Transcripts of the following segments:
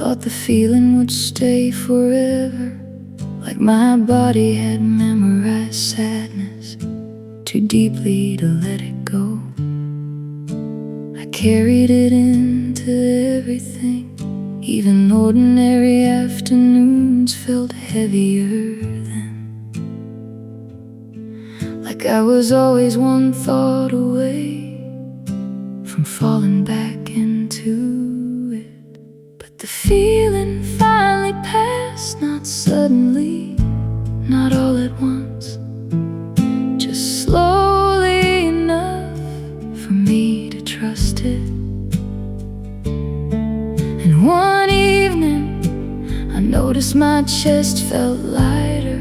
Thought the feeling would stay forever, like my body had memorized sadness too deeply to let it go. I carried it into everything. Even ordinary afternoons felt heavier then, like I was always one thought away from falling back into it. But the feeling finally passed, not suddenly, not all at once, just slowly enough for me to trust it. And one evening I noticed my chest felt lighter,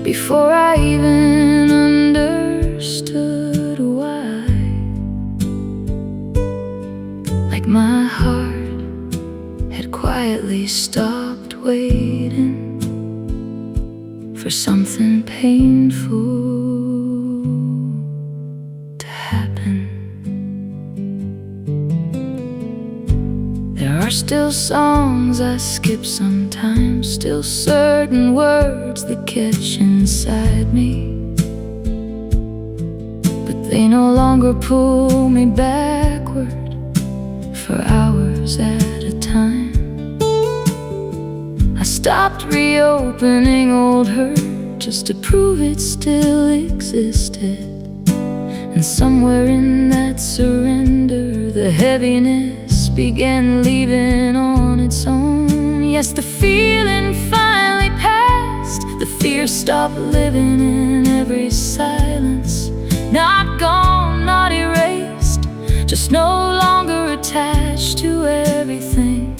before I even understood why. Like my heart had quietly stopped waiting for something painful to happen. There are still songs I skip sometimes, still certain words that catch inside me, but they no longer pull me backward for hours at a time. I stopped reopening old hurt just to prove it still existed. And somewhere in that surrender, the heaviness began leaving on its own. Yes, the feeling finally passed. The fear stopped living in every silence. Not gone, not erased, just no longer attached to everything.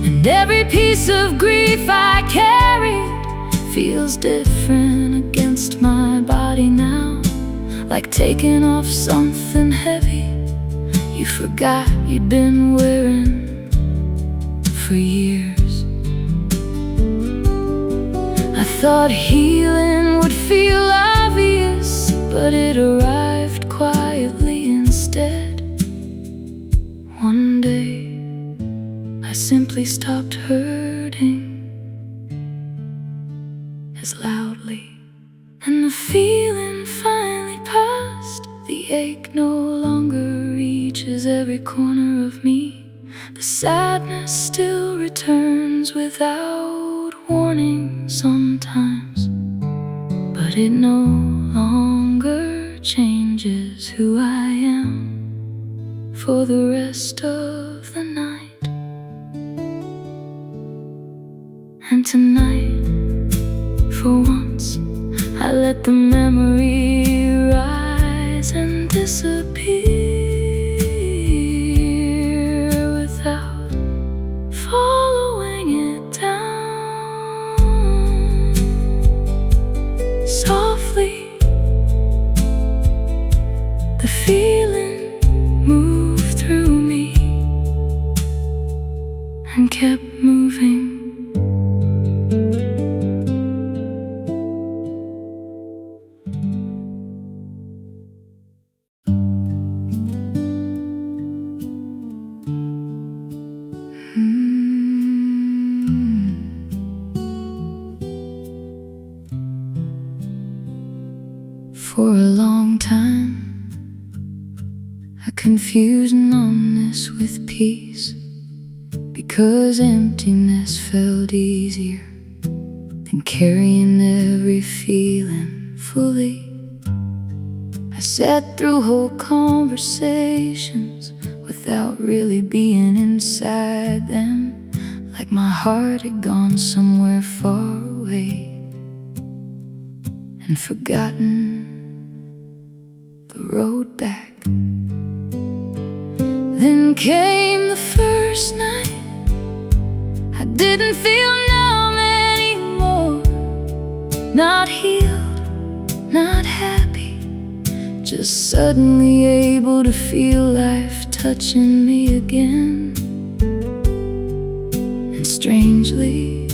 And every piece of grief I carried feels different against my body now, like taking off something heavy you forgot you'd been wearing for years. I thought healing would feel obvious, but it arrived quietly instead. One day I simply stopped hurting as loudly, and the feeling finally passed. The ache no longer reaches every corner of me. The sadness still returns without warning sometimes, but it no longer changes who I am for the rest of the night. And tonight, for once, I let the memory rise and disappear without following it down. Softly, the feeling moved through me and kept moving. For a long time, I confused numbness with peace, because emptiness felt easier than carrying every feeling fully. I sat through whole conversations without really being inside them, like my heart had gone somewhere far away and forgotten the road back. Then came the first night. I didn't feel numb anymore, not healed, not happy, just suddenly able to feel life touching me again. And strangely,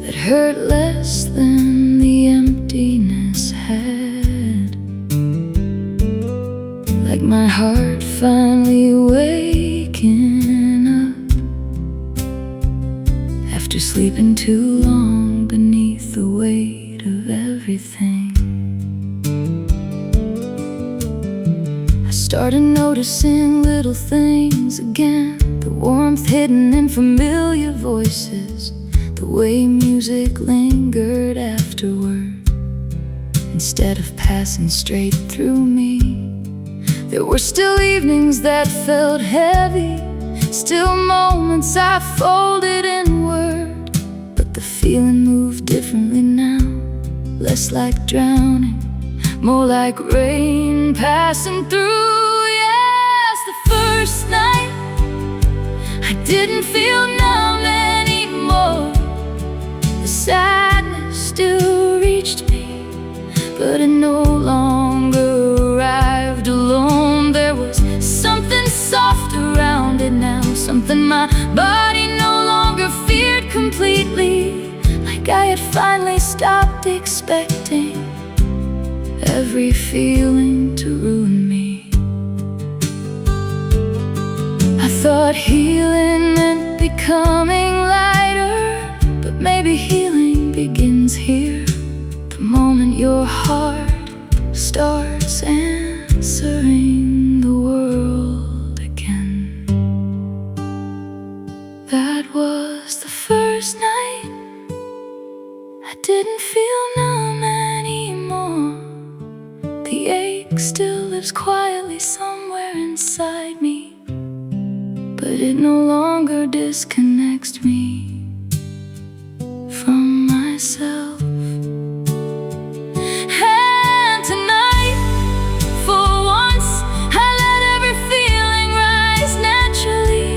that hurt less than the emptiness had. Like my heart finally wakes waking up after sleeping too long beneath the weight of everything. I started noticing little things again, the warmth hidden in familiar voices, the way music lingered afterward instead of passing straight through me. There were still evenings that felt heavy, still moments I folded inward, but the feeling moved differently now, less like drowning, more like rain passing through. Yes, the first night I didn't feel numb anymore. The sadness still reached me, but it no longer arrived alone. There was something soft around it now, something my body no longer feared completely, like I had finally stopped expecting every feeling to ruin me. I thought healing meant becoming lighter, but maybe healing begins here, the moment your heart starts answering the world again. That was the first night I didn't feel numb anymore. The ache still lives quietly somewhere inside me, but it no longer disconnects me from myself. And tonight, for once, I let every feeling rise naturally,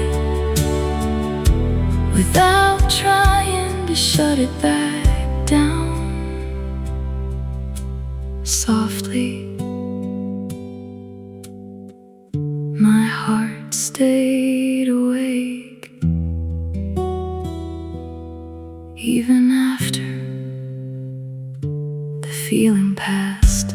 without trying to shut it back down. Softly, my heart stayed awake, even after the feeling passed.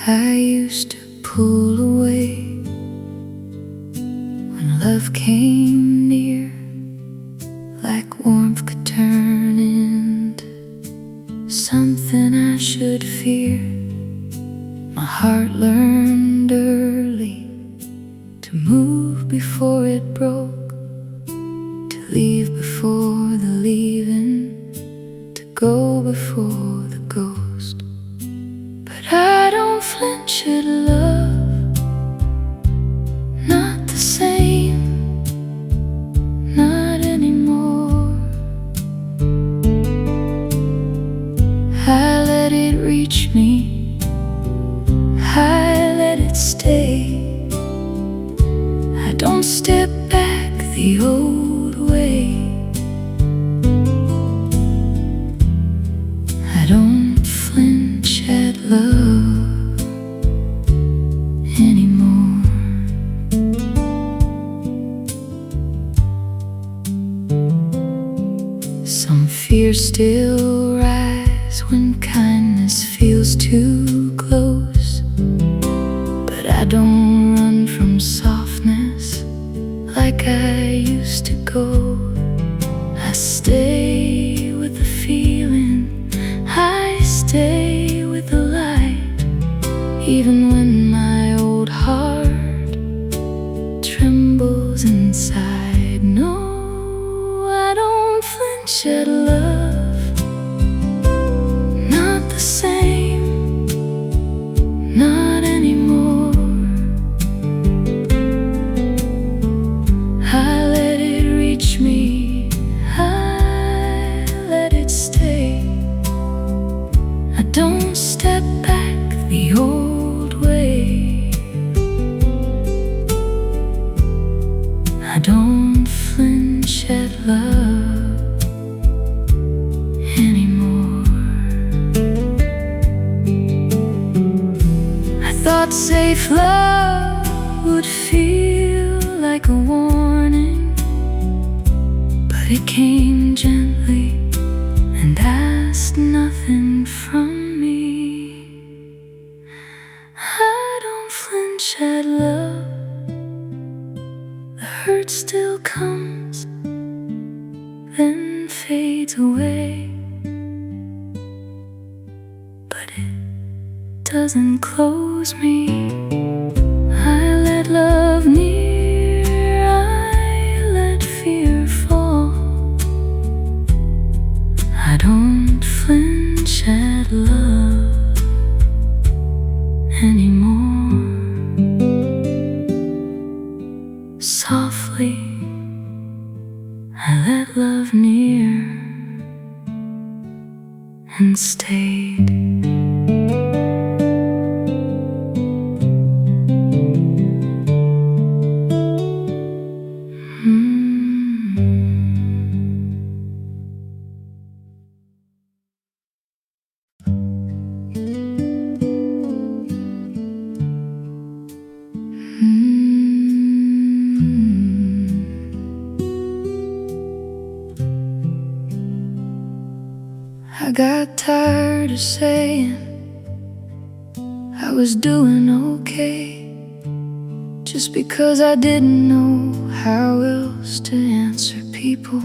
I used to pull away when love came near, like warmth could turn into something I should fear. My heart learned early to move before it broke, to leave before the leaving, to go before the ghost. But I don't flinch at love, not the same, not anymore. I let it reach me, I let it stay. I don't step back the old way. I don't flinch at love anymore. Some fears still rise when kindness feels too close, but I don't run from softness like I used to go. I stay with the feeling, I stay with the light, even when my old heart trembles inside. No, I don't flinch at love, not the same, not anymore. I let it reach me, I let it stay. I don't step back the old way. I don't flinch shed love anymore. I thought safe love would feel like a warning, but it came gently and asked nothing from me. I don't flinch at love. The hurt still comes, then fades away, but it doesn't close me. I let love near, I let fear fall. I don't flinch at love anymore. Softly, I let love near and stayed. I got tired of saying I was doing okay, just because I didn't know how else to answer people.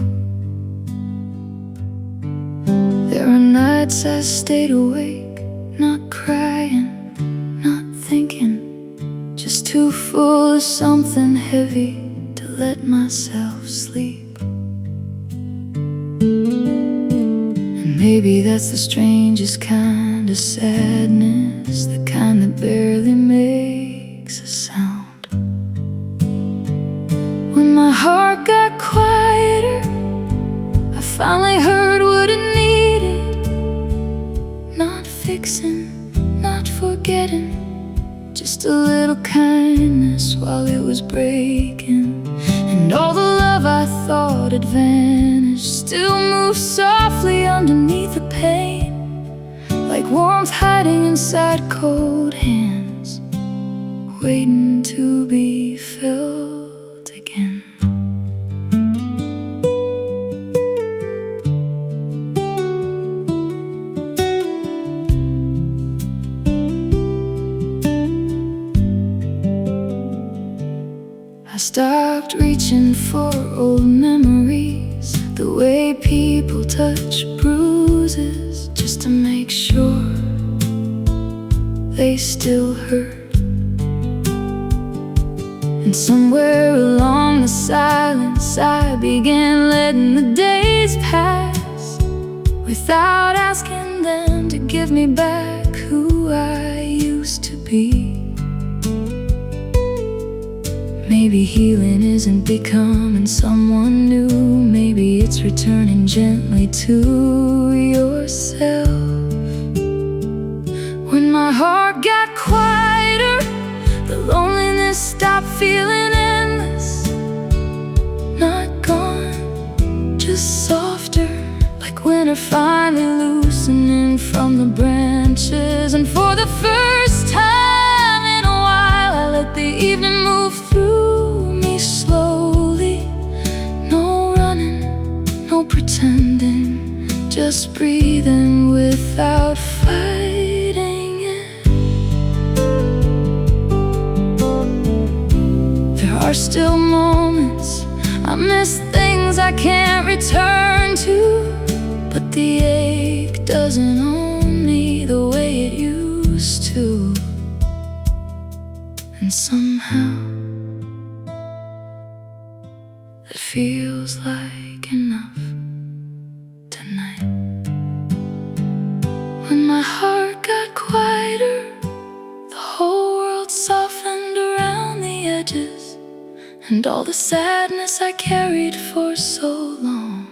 There are nights I stayed awake, not crying, not thinking, just too full of something heavy to let myself sleep. Maybe that's the strangest kind of sadness, the kind that barely makes a sound. When my heart got quieter, I finally heard what it needed. Not fixing, not forgetting, just a little kindness while it was breaking. And all the love I thought had vanished still moves softly underneath the pain, like warmth hiding inside cold hands, waiting to be felt again. I stopped reaching for old memories, the way people touch bruises, just to make sure they still hurt. And somewhere along the silence, I began letting the days pass without asking them to give me back who I used to be. Maybe healing isn't becoming someone new, maybe it's returning gently to yourself. When my heart got quieter, the loneliness stopped feeling endless. Not gone, just softer, like winter finally loosening from the branches. And for the first time in a while, I let the evening move through me slowly. No running, no pretending, just breathing without fighting it. There are still moments I miss, things I can't return to, but the ache doesn't own me the way it used to. And somehow it feels like enough tonight. When my heart got quieter, the whole world softened around the edges, and all the sadness I carried for so long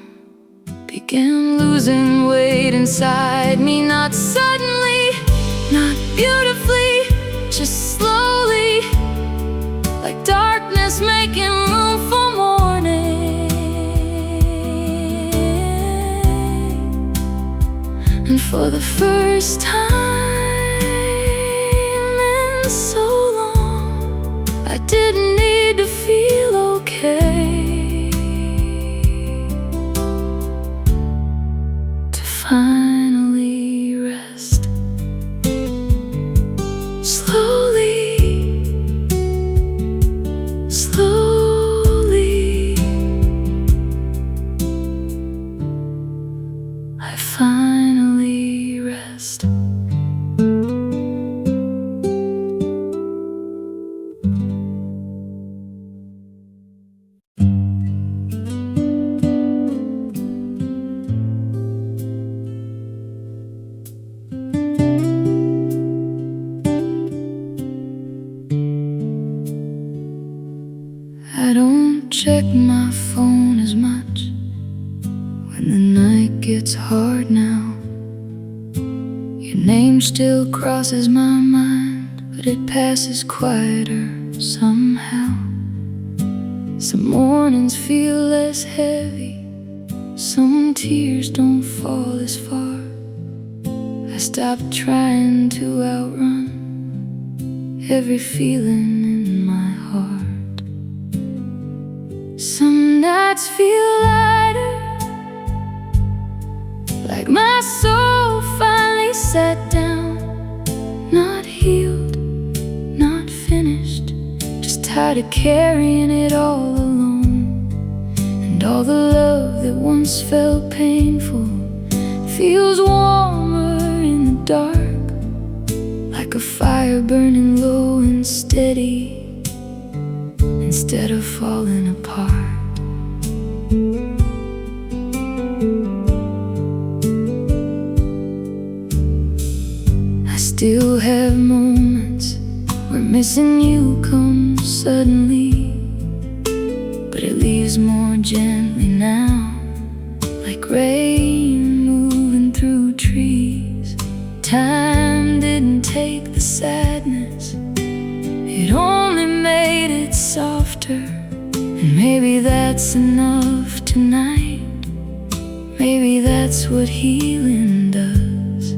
began losing weight inside me. Not suddenly, not beautifully, just slowly, like darkness making room for morning. For the first time in so long, I didn't need to feel okay to finally rest. Slowly, slowly, I finally rest. I don't check my phone as much when the night gets hard now. Your name still crosses my mind, but it passes quieter somehow. Some mornings feel less heavy, some tears don't fall as far. I stopped trying to outrun every feeling in my heart. Some nights feel lighter, like my soul finally sat down. Not healed, not finished, just tired of carrying it all alone. And all the love that once felt painful feels warmer in the dark, like a fire burning low and steady instead of falling apart. I still have moments where missing you comes suddenly, but it leaves more gently now, like rain moving through trees. Time didn't take the sadness, it only made it softer. And maybe that's enough tonight. Maybe that's what healing does.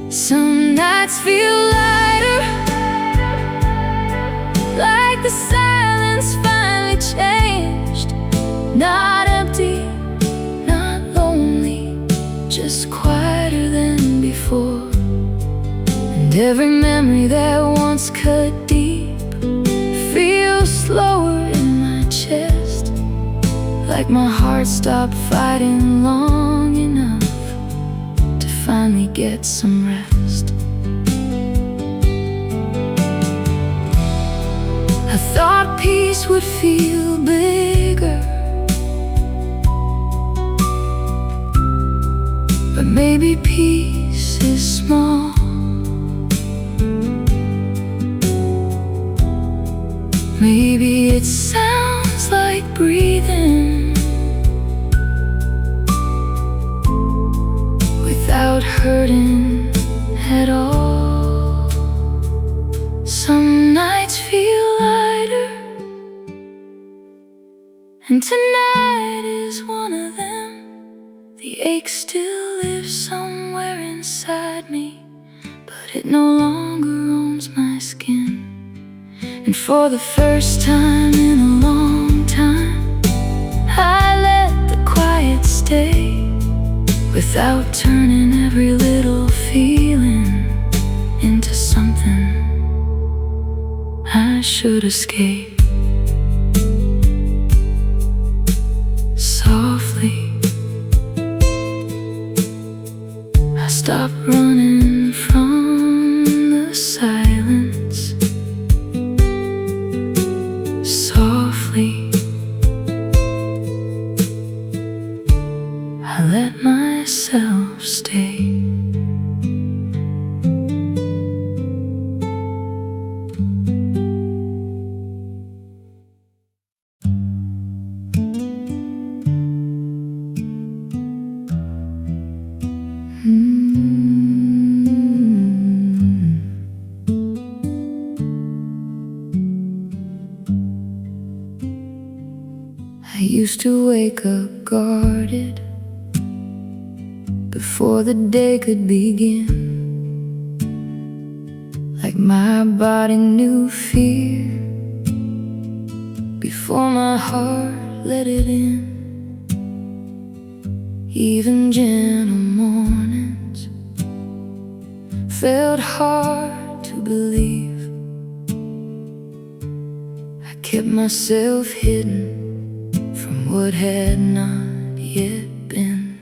Some nights feel lighter, like the silence finally changed. Not empty, not lonely, just quieter than before. And every memory that once cut deep feels slower in my chest, like my heart stopped fighting long enough to finally get some rest. I thought peace would feel bigger, but maybe peace is small. Maybe it sounds like breathing without hurting at all. Some nights feel lighter, and tonight is one of them. The ache still lives somewhere inside me, but it no longer owns my skin. And for the first time in a long time, I let the quiet stay, without turning every little feeling into something I should escape. Softly, I stopped running from the silence. Softly, I let myself stay. I used to wake up guarded, before the day could begin. Like my body knew fear before my heart let it in. Even gentle mornings felt hard to believe. I kept myself hidden from what had not yet been.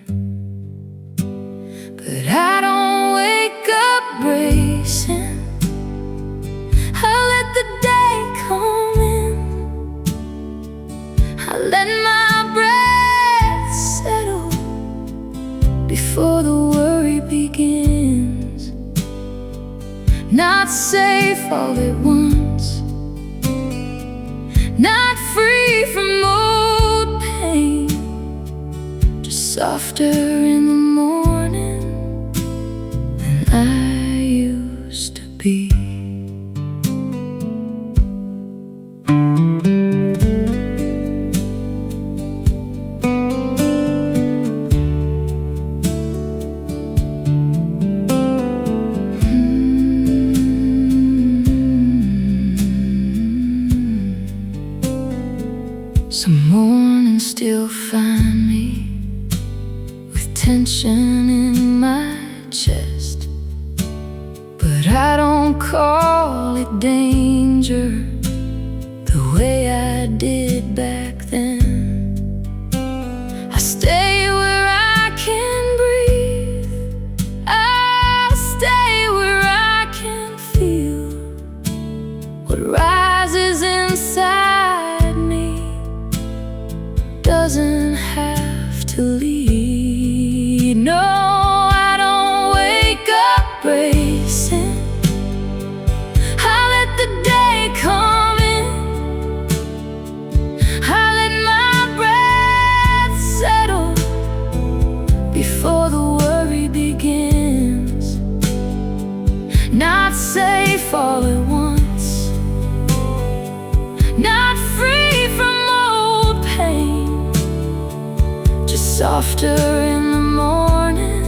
But I don't wake up bracing. I let the day come in. I let my breath settle before the worry begins. Not safe all at once, not free from old pain, just softer in the morning than I used to be. Some mornings still find me with tension in my chest, but I don't call it danger the way I did back then. I stay where I can breathe, I stay where I can feel what rises inside me. Doesn't have to lead. No, I don't wake up bracing. I let the day come in. I let my breath settle before the worry begins. Not safe all at once, not free from old pain, softer in the morning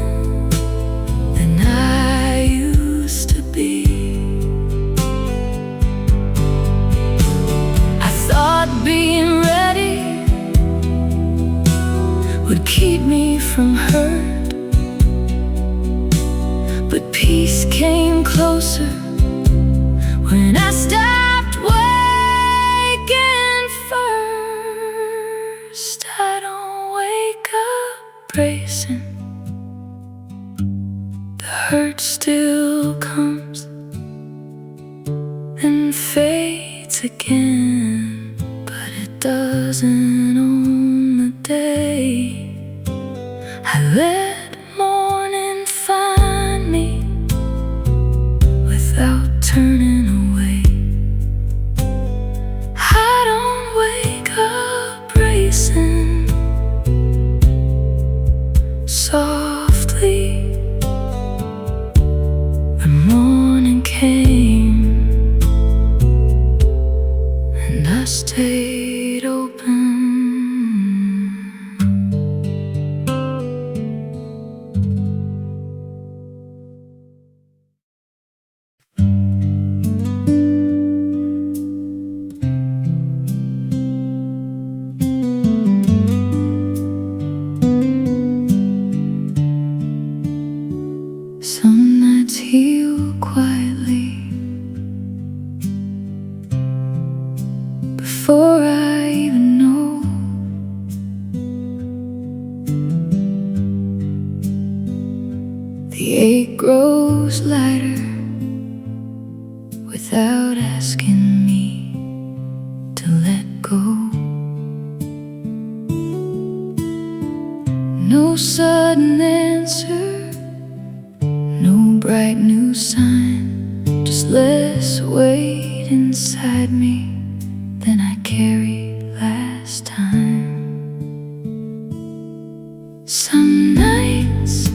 than I used to be. I thought being ready would keep me from hurt, but peace came closer when I stopped waking first. I don't wake up bracing. The hurt still comes, then fades again, but it doesn't own the day. I let morning find me without turning away. I don't wake up bracing. Softly, when morning came, and I stayed open. Some nights heal quietly before I even know. The ache grows lighter without asking me to let go. No sudden answer, no bright new sign, just less weight inside me than I carried last time. Some nights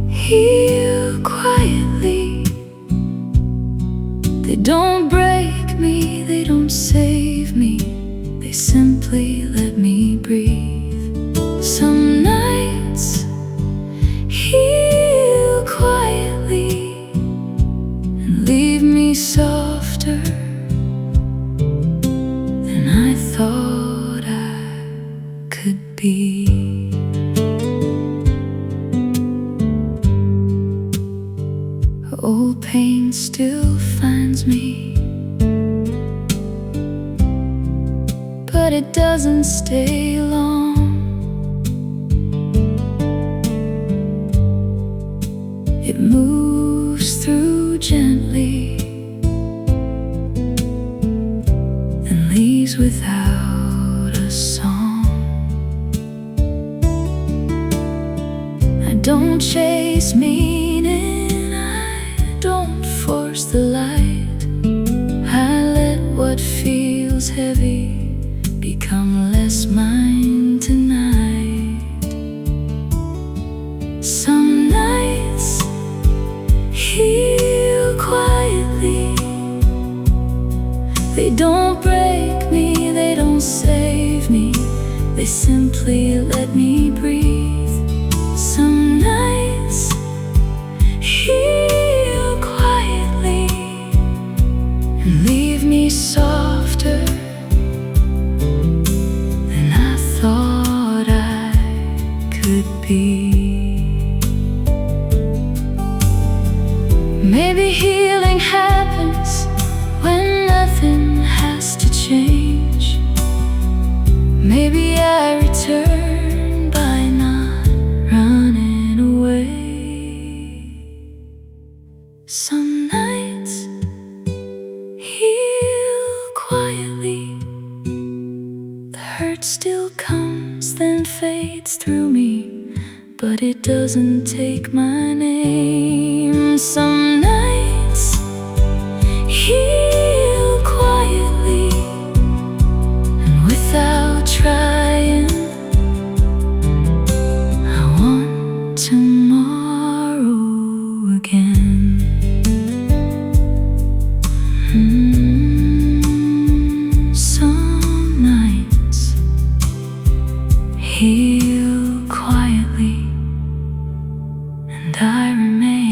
heal quietly. They don't break me, they don't save me, they simply let me breathe. Some nights be. Old pain still finds me, but it doesn't stay long. It moves through gently and leaves without a song. I don't chase meaning, I don't force the light. I let what feels heavy become less mine tonight. Some nights heal quietly. They don't break me, they don't save me, they simply let me breathe. Some nights heal quietly and leave me softer than I thought I could be. Maybe healing happens when nothing has to change. Maybe I return by not running away. Some nights heal quietly. The hurt still comes, then fades through me, but it doesn't take my name. Some nights heal quietly and without trying. I want tomorrow again. Some nights heal quietly and I remain.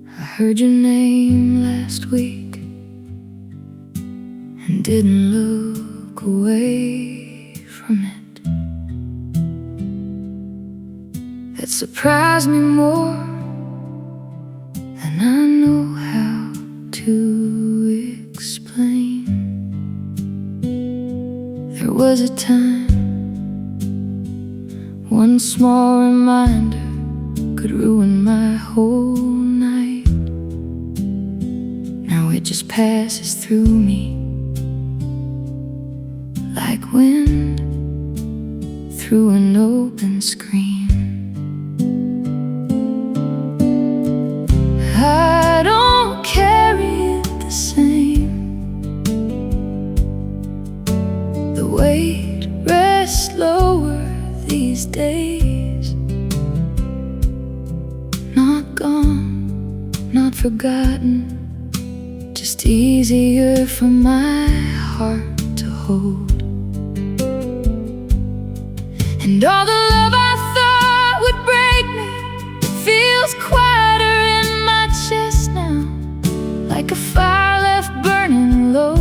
I heard your name last week and didn't look away from it. That surprised me more than I know how to explain. There was a time, one small reminder could ruin my whole night. Now it just passes through me like wind through an open screen. I don't carry it the same. The weight rests lower these days. Not gone, not forgotten, just easier for my heart to hold. And all the love I thought would break me feels quieter in my chest now, like a fire left burning low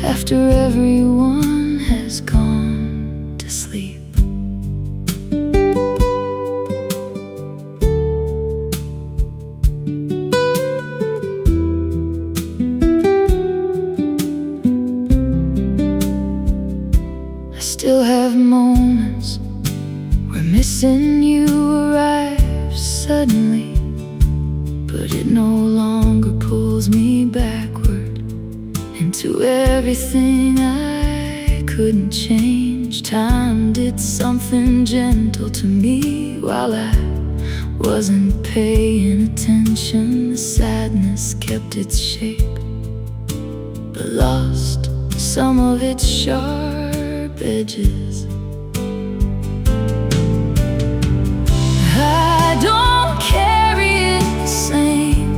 after everyone has gone to sleep. I still have moments where missing you arrives suddenly, but it no longer pulls me backward into everything I couldn't change. Time did something gentle to me while I wasn't paying attention. The sadness kept its shape, but lost some of its sharp edges. I don't carry it the same.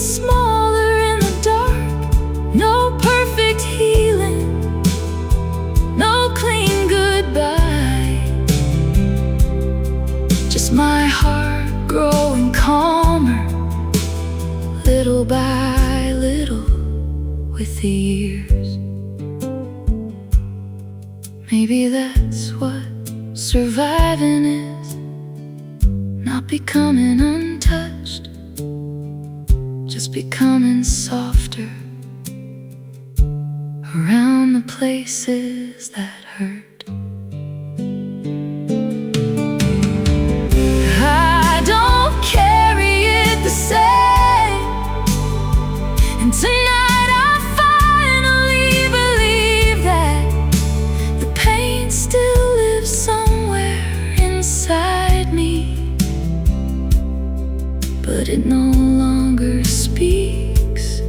smaller in the dark. No perfect healing, no clean goodbye. Just my heart growing calmer, little by little with the years. Maybe that's what surviving is, not becoming untouched, just becoming softer around the places that hurt. I don't carry it the same, and tonight I finally believe that the pain still lives somewhere inside me, but it no longer speaks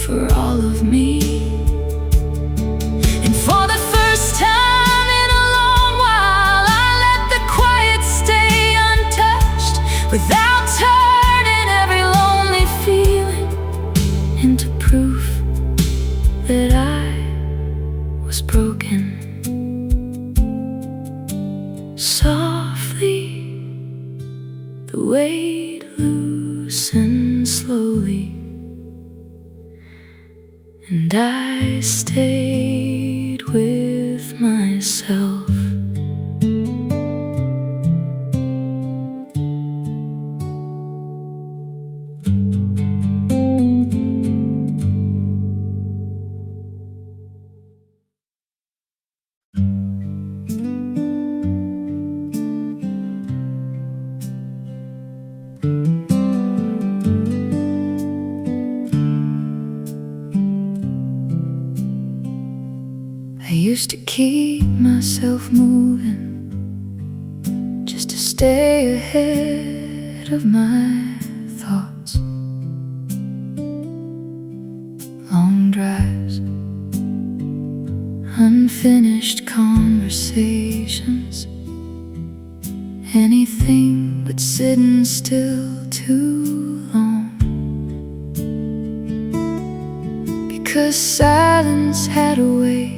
for all of me. And for the first time in a long while, I let the quiet stay untouched, without turning every lonely feeling into proof that I was broken. Softly, the weight loosened slowly, and I stayed with myself. I used to keep myself moving just to stay ahead of my thoughts. Long drives, unfinished conversations, anything but sitting still too long. Because silence had a way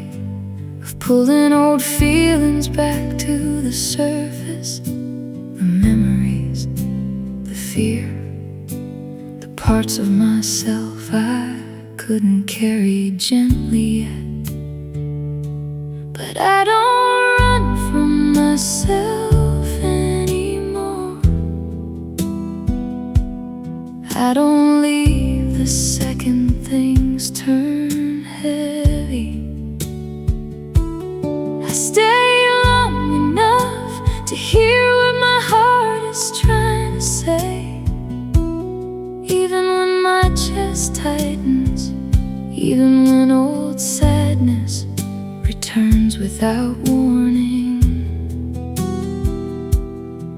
of pulling old feelings back to the surface. The memories, the fear, the parts of myself I couldn't carry gently yet. But I don't run from myself anymore. I don't leave the second things turn heavy. I stay long enough to hear what my heart is trying to say, even when my chest tightens, even when old sadness returns without warning.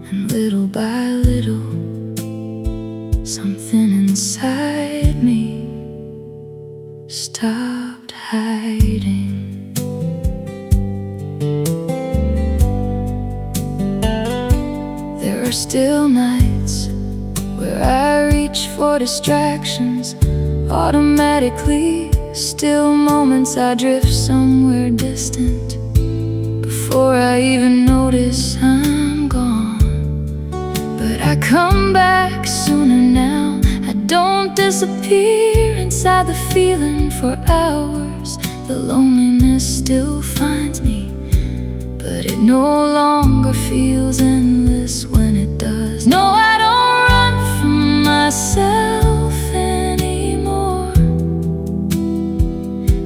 And little by little, something inside me stopped hiding. There are still nights where I reach for distractions automatically. Still moments I drift somewhere distant before I even notice I'm gone. But I come back sooner now. I don't disappear inside the feeling for hours. The loneliness still finds me, but it no longer feels endless when it does. No, I don't run from myself anymore.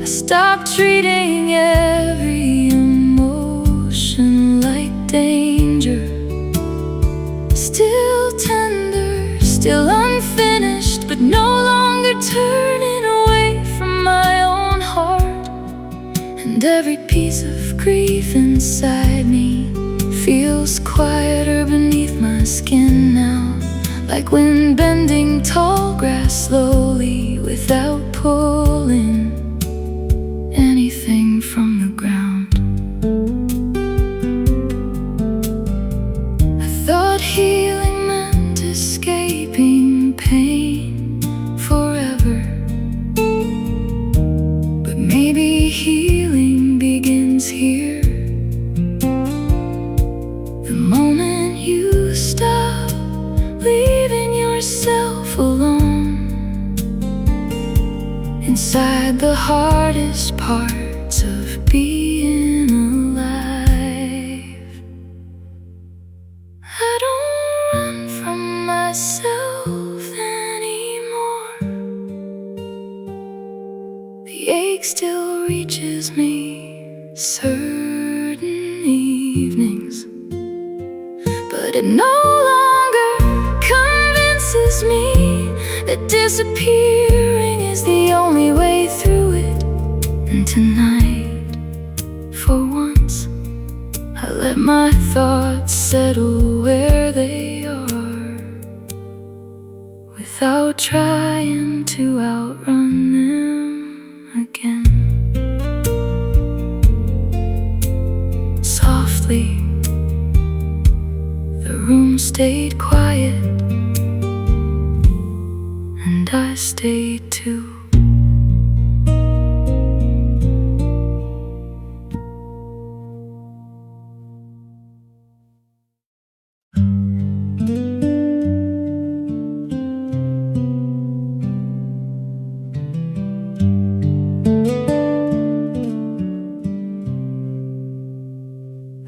I stopped treating every emotion like danger. Still tender, still unfinished, but no longer turning away from my own heart. And every piece of grief inside me feels quieter beneath my skin now, like wind bending tall grass slowly without pulling anything from the ground. I thought healing meant escaping pain, inside the hardest parts of being alive. I don't run from myself anymore. The ache still reaches me certain evenings, but it no longer convinces me that disappearing is the only way through it. And tonight, for once, I let my thoughts settle where they are, without trying to outrun them again. Softly, the room stayed quiet, and I stayed too.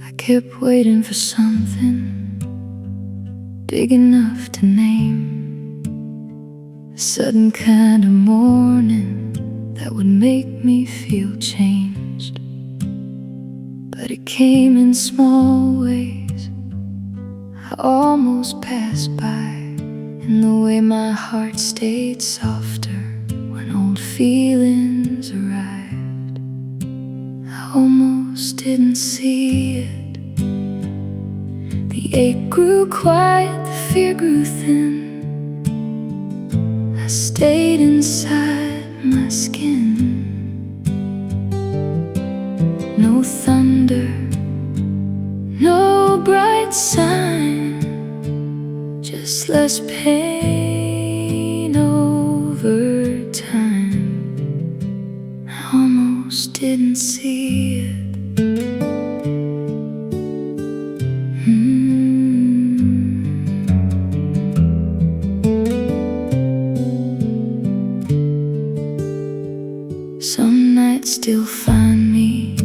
I kept waiting for something big enough to name, a sudden kind of morning that would make me feel changed. But it came in small ways. I almost passed by, in the way my heart stayed softer when old feelings arrived. I almost didn't see it. The ache grew quiet, the fear grew thin. I stayed inside my skin. No thunder, no bright sign, just less pain over time. I almost didn't see it. Some nights still find me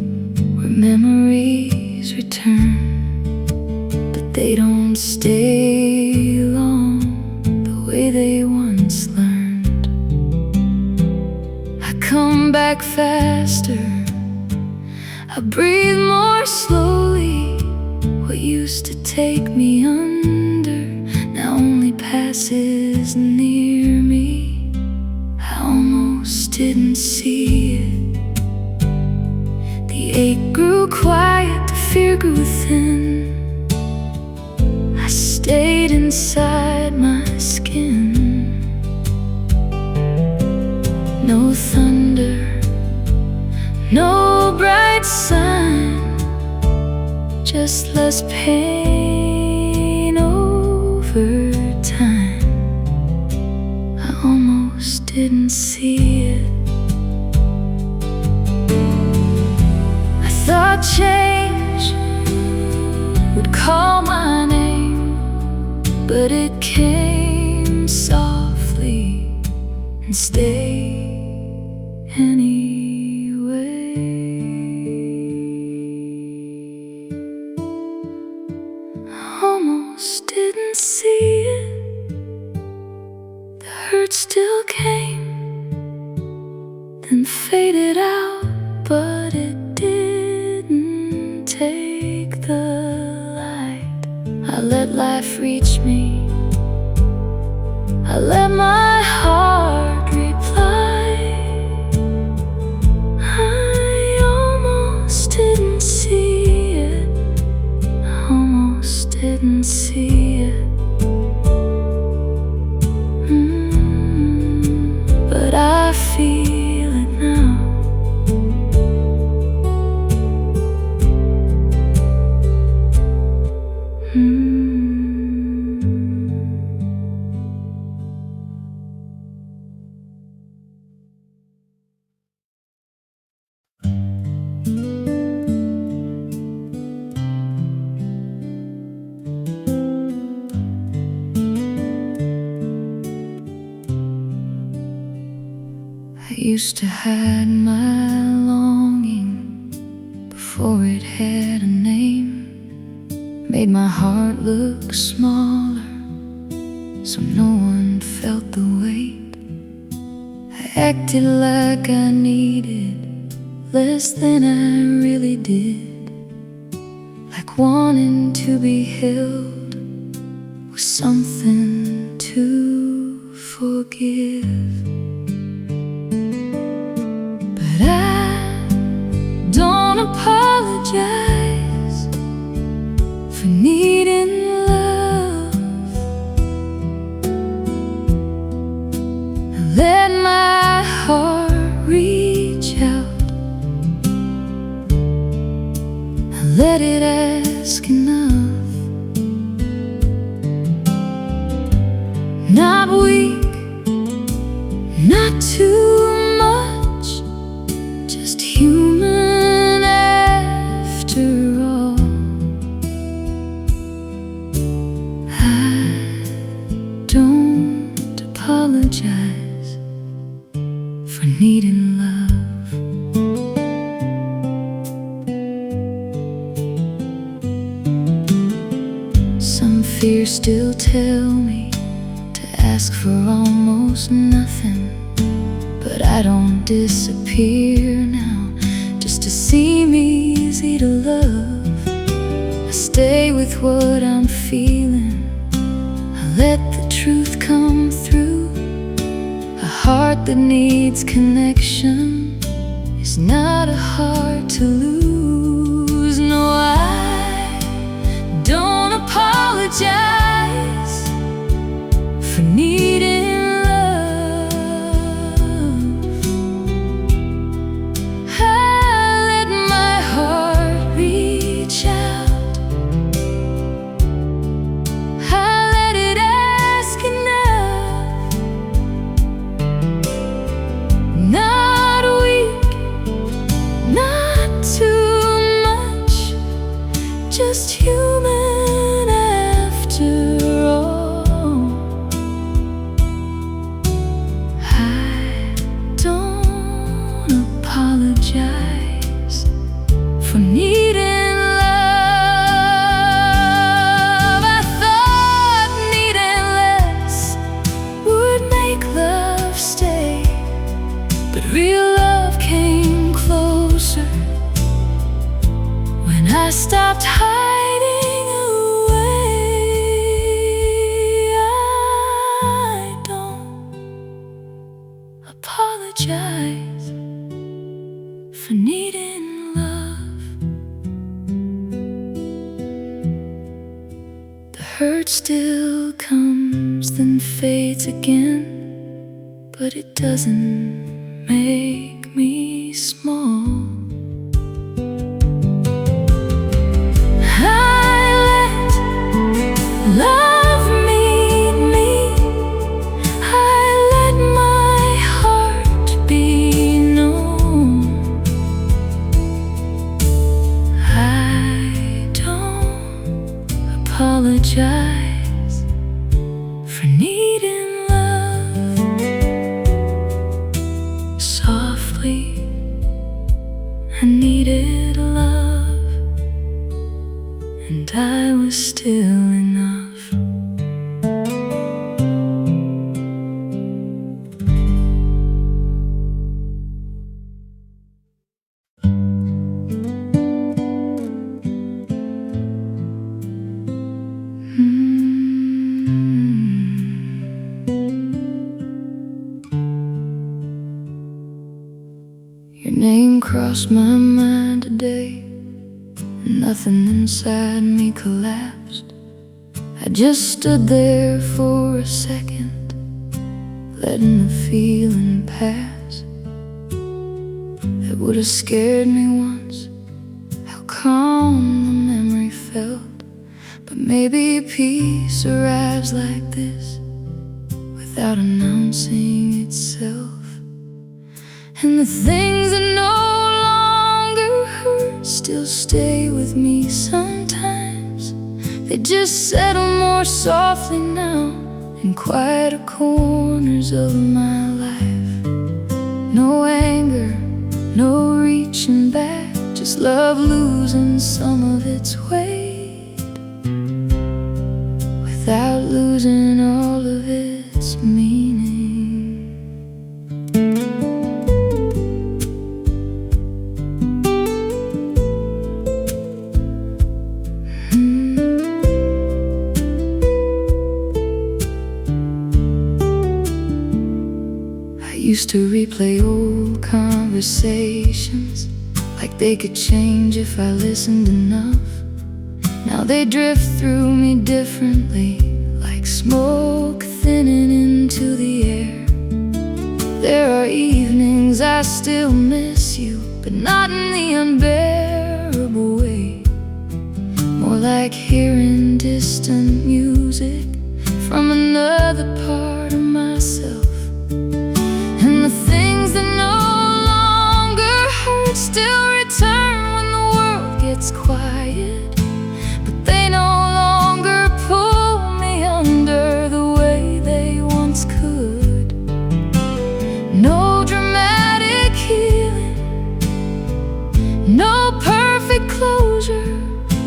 where memories return, but they don't stay long the way they once learned. I come back faster, I breathe more slowly. What used to take me under now only passes near me. I almost didn't see it. The ache grew quiet, the fear grew thin. I stayed inside my skin. No thunder, no bright sign, just less pain over time. I almost didn't see it. I thought change would call my name, but it came softly and stayed anyway. I almost didn't see it. The hurt still came, then faded out, but it didn't take the light. I let life reach me, I let my heart reply. I almost didn't see it, I almost didn't see it. But I feel it now. I used to hide my longing before it had a name. Made my heart look smaller so no one felt the weight. I acted like I needed less than I really did, like wanting to be held was something to forgive. But I don't apologize for needing love. I let my heart reach out, I let it ask enough. Not weak, not too much, just human after all. I don't apologize for needing love. Some fears still tell me to ask for almost nothing, but I don't disappear now just to seem easy to love. I stay with what I'm feeling, I let the truth come through. A heart that needs connection is not a heart to lose. No, I don't apologize for needing love. I let my heart reach out, I let it ask enough. Not weak, not too much, just human after all. I don't apologize for needing love. I thought needing less would make love stay, but real love came closer when I stopped hiding away. I don't apologize for needing love. The hurt still comes, then fades again, but it doesn't make me small. I let love meet me, I let my heart be known. I don't apologize for needing love. Softly, I needed love, and I was still enough. Your name crossed my mind today, and nothing inside me collapsed. I just stood there for a second, letting the feeling pass. It would have scared me once, how calm the memory felt. But maybe peace arrives like this, without announcing itself. And the things that no longer hurt still stay with me sometimes. They just settle more softly now in quieter corners of my life. No anger, no reaching back, just love losing some of its weight without losing all of its meaning. Used to replay old conversations like they could change if I listened enough. Now they drift through me differently, like smoke thinning into the air. There are evenings I still miss you, but not in the unbearable way. More like hearing distant music from another part of myself. And the things that no longer hurt still return when the world gets quiet, but they no longer pull me under the way they once could. No dramatic healing, no perfect closure,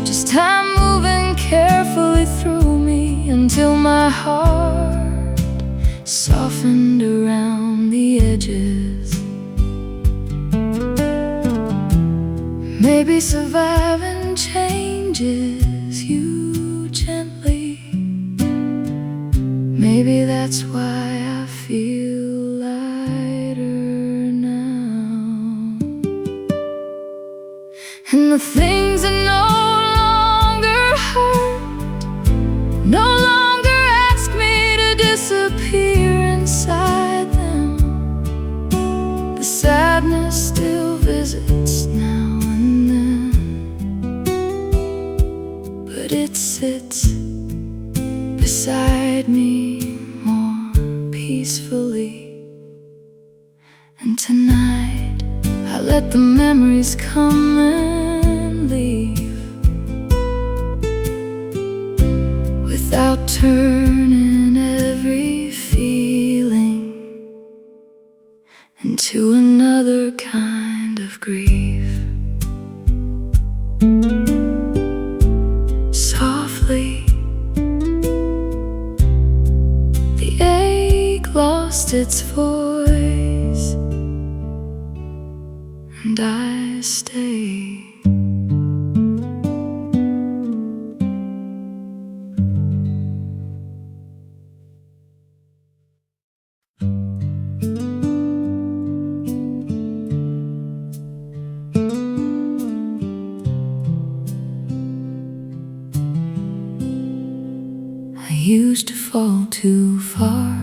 just time moving carefully through me until my heart softened around the edges. Maybe surviving changes you gently. Maybe that's why I feel lighter now. And the things that no longer hurt no longer ask me to disappear inside them. The sadness still visits now and then, but it sits beside me more peacefully. And tonight I let the memories come and leave without turning every feeling into another kind of grief. Softly, the ache lost its voice, and I stayed. Used to fall too far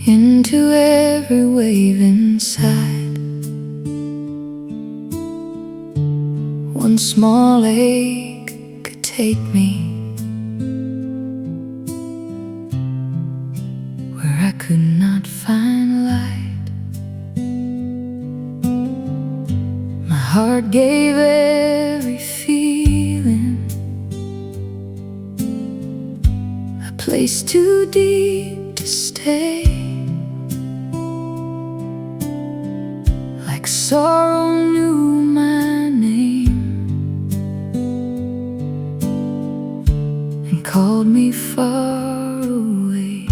into every wave inside. One small ache could take me where I could not find light. My heart gave every feeling a place too deep to stay. Like sorrow knew my name and called me far away,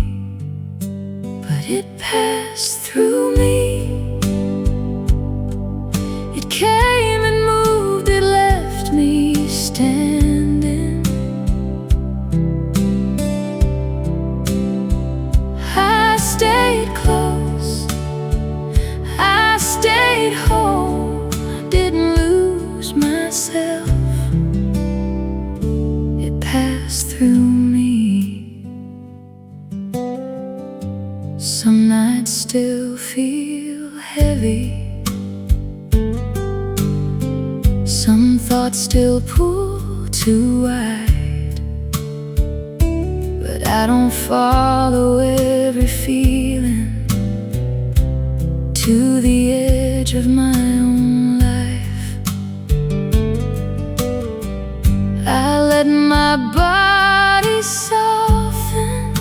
but it passed through me. It came and moved, it left me standing. I stayed close, I stayed home, I didn't lose myself. It passed through me. Some nights still feel heavy, some thoughts still pull too wide, but I don't follow every feeling to the edge of my own life. I let my body soften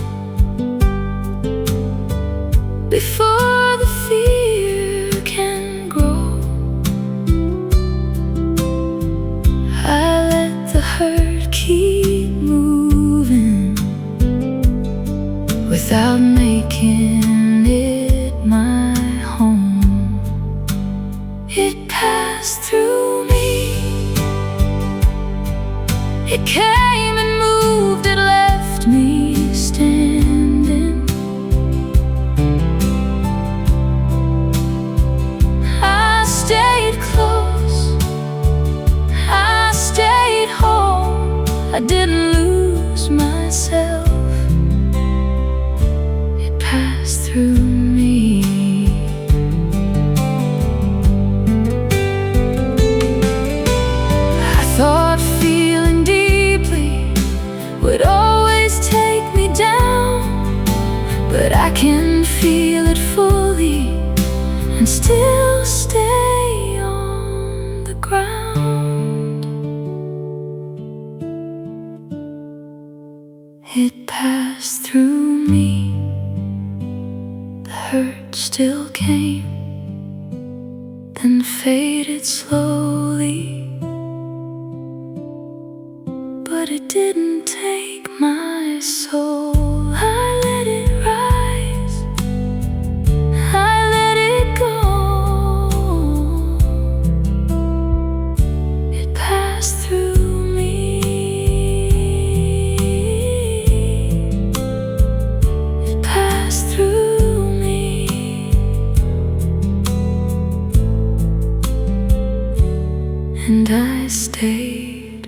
without making it my home. It passed through me. It came and moved, it left me standing. I stayed close, I stayed home, I didn't lose myself. It passed through me. I thought feeling deeply would always take me down, but I can feel it fully and still stay on the ground. It passed through me. The hurt still came, then faded slowly, but it didn't take my soul. I let it rise, I let it go. It passed through me. It passed through me. And I stayed.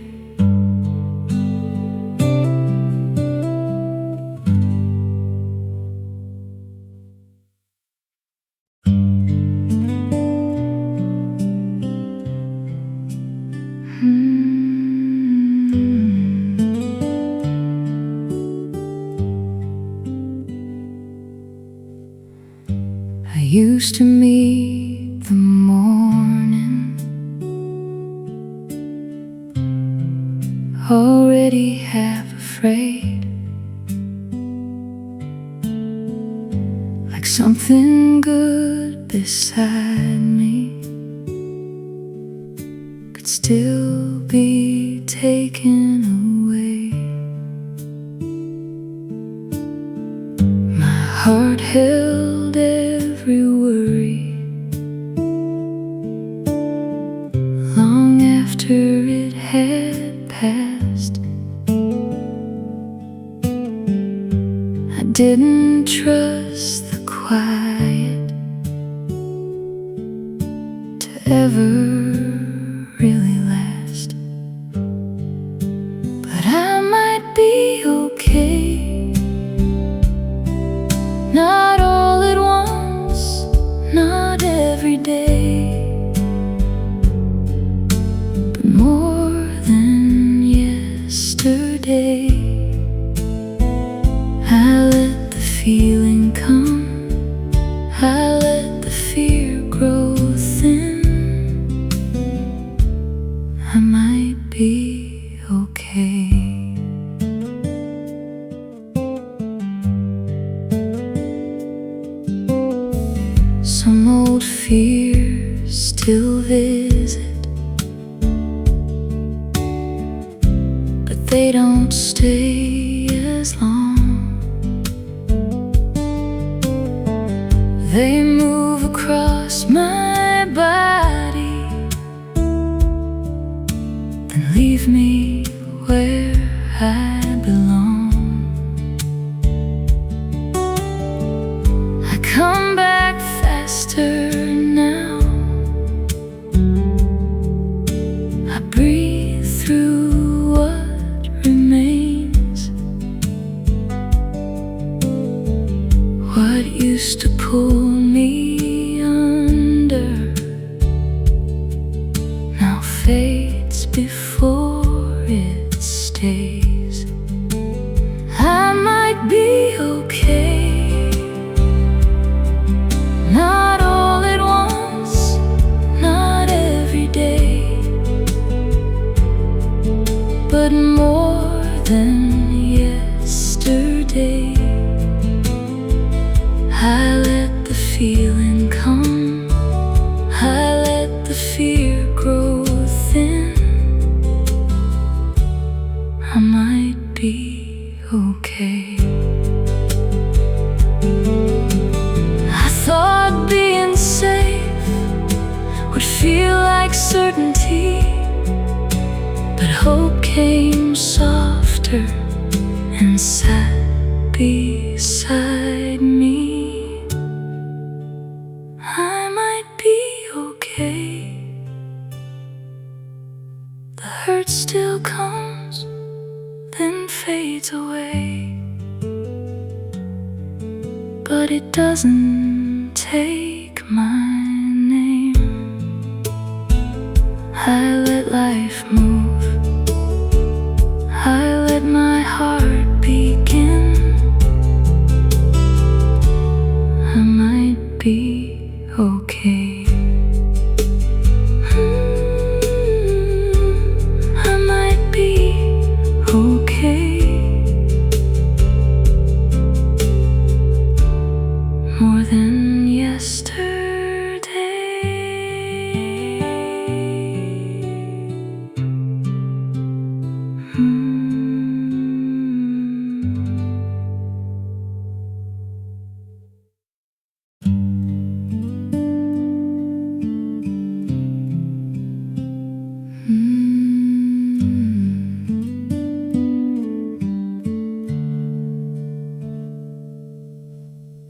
I used to meet the morning already half afraid, like something good beside me could still be taken away. My heart held every worry long after it had passed. I didn't trust the quiet to ever really last, but I might be okay. Not all at once, not every day, but more than yesterday. I let the feeling come, I let the fear grow thin. I might be okay. Some old fears still visit, but they don't stay as long. They move across my body, then leave me where I belong. I come back faster now, I breathe through what remains. What used to pull me under now fades before it stays. I might be okay. Not all at once, not every day, but more than yesterday. I let the feeling certainty, but hope came softer and sat beside me. I might be okay. The hurt still comes, then fades away, but it doesn't take my name. I let life move, I let my heart begin. I might be okay. I might be okay. More than yesterday.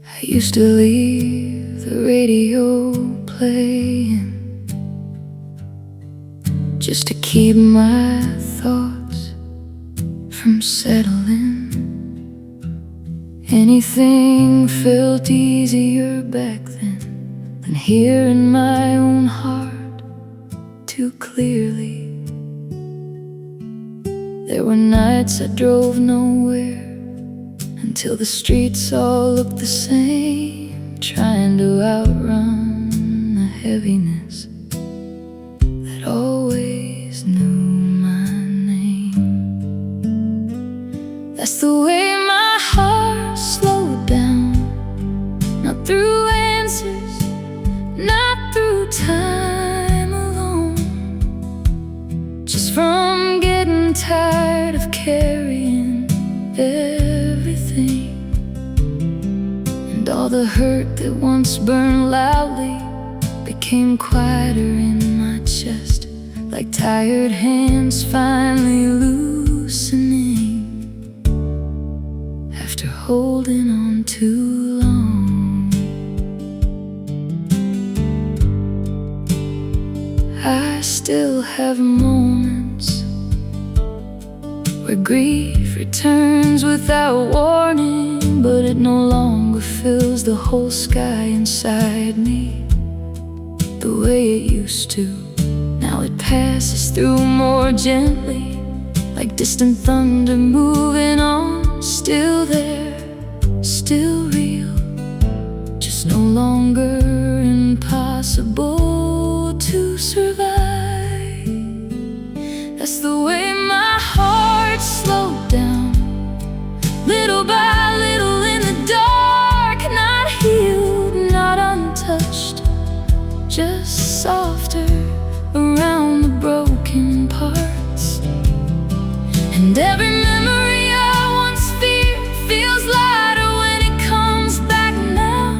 I used to leave the radio playing just to keep my thoughts from settling. Anything felt easier back then than hearing my own heart too clearly. There were nights I drove nowhere until the streets all looked the same, trying to outrun the heaviness that always knew my name. That's the way my heart slowed down, not through answers, not through time alone, just from getting tired of carrying everything. And all the hurt that once burned loudly became quieter in my chest, like tired hands finally loosening after holding on too long. I still have moments where grief returns without warning, but it no longer fills the whole sky inside me the way it used to. Now it passes through more gently, like distant thunder moving on. Still there, still real, just no longer impossible to survive. That's the way my heart slowed down, little by little in the dark, not healed, not untouched, just softer around the broken parts. And every memory I once feared feels lighter when it comes back now,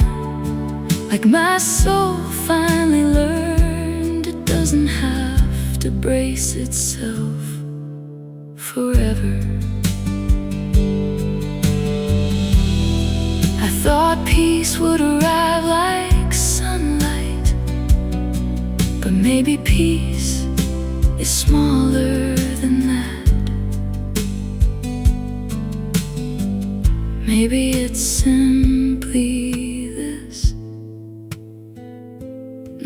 like my soul finally learned it doesn't have to brace itself forever. I thought peace would arrive like sunlight, but maybe peace is smaller than that. Maybe it's simply this: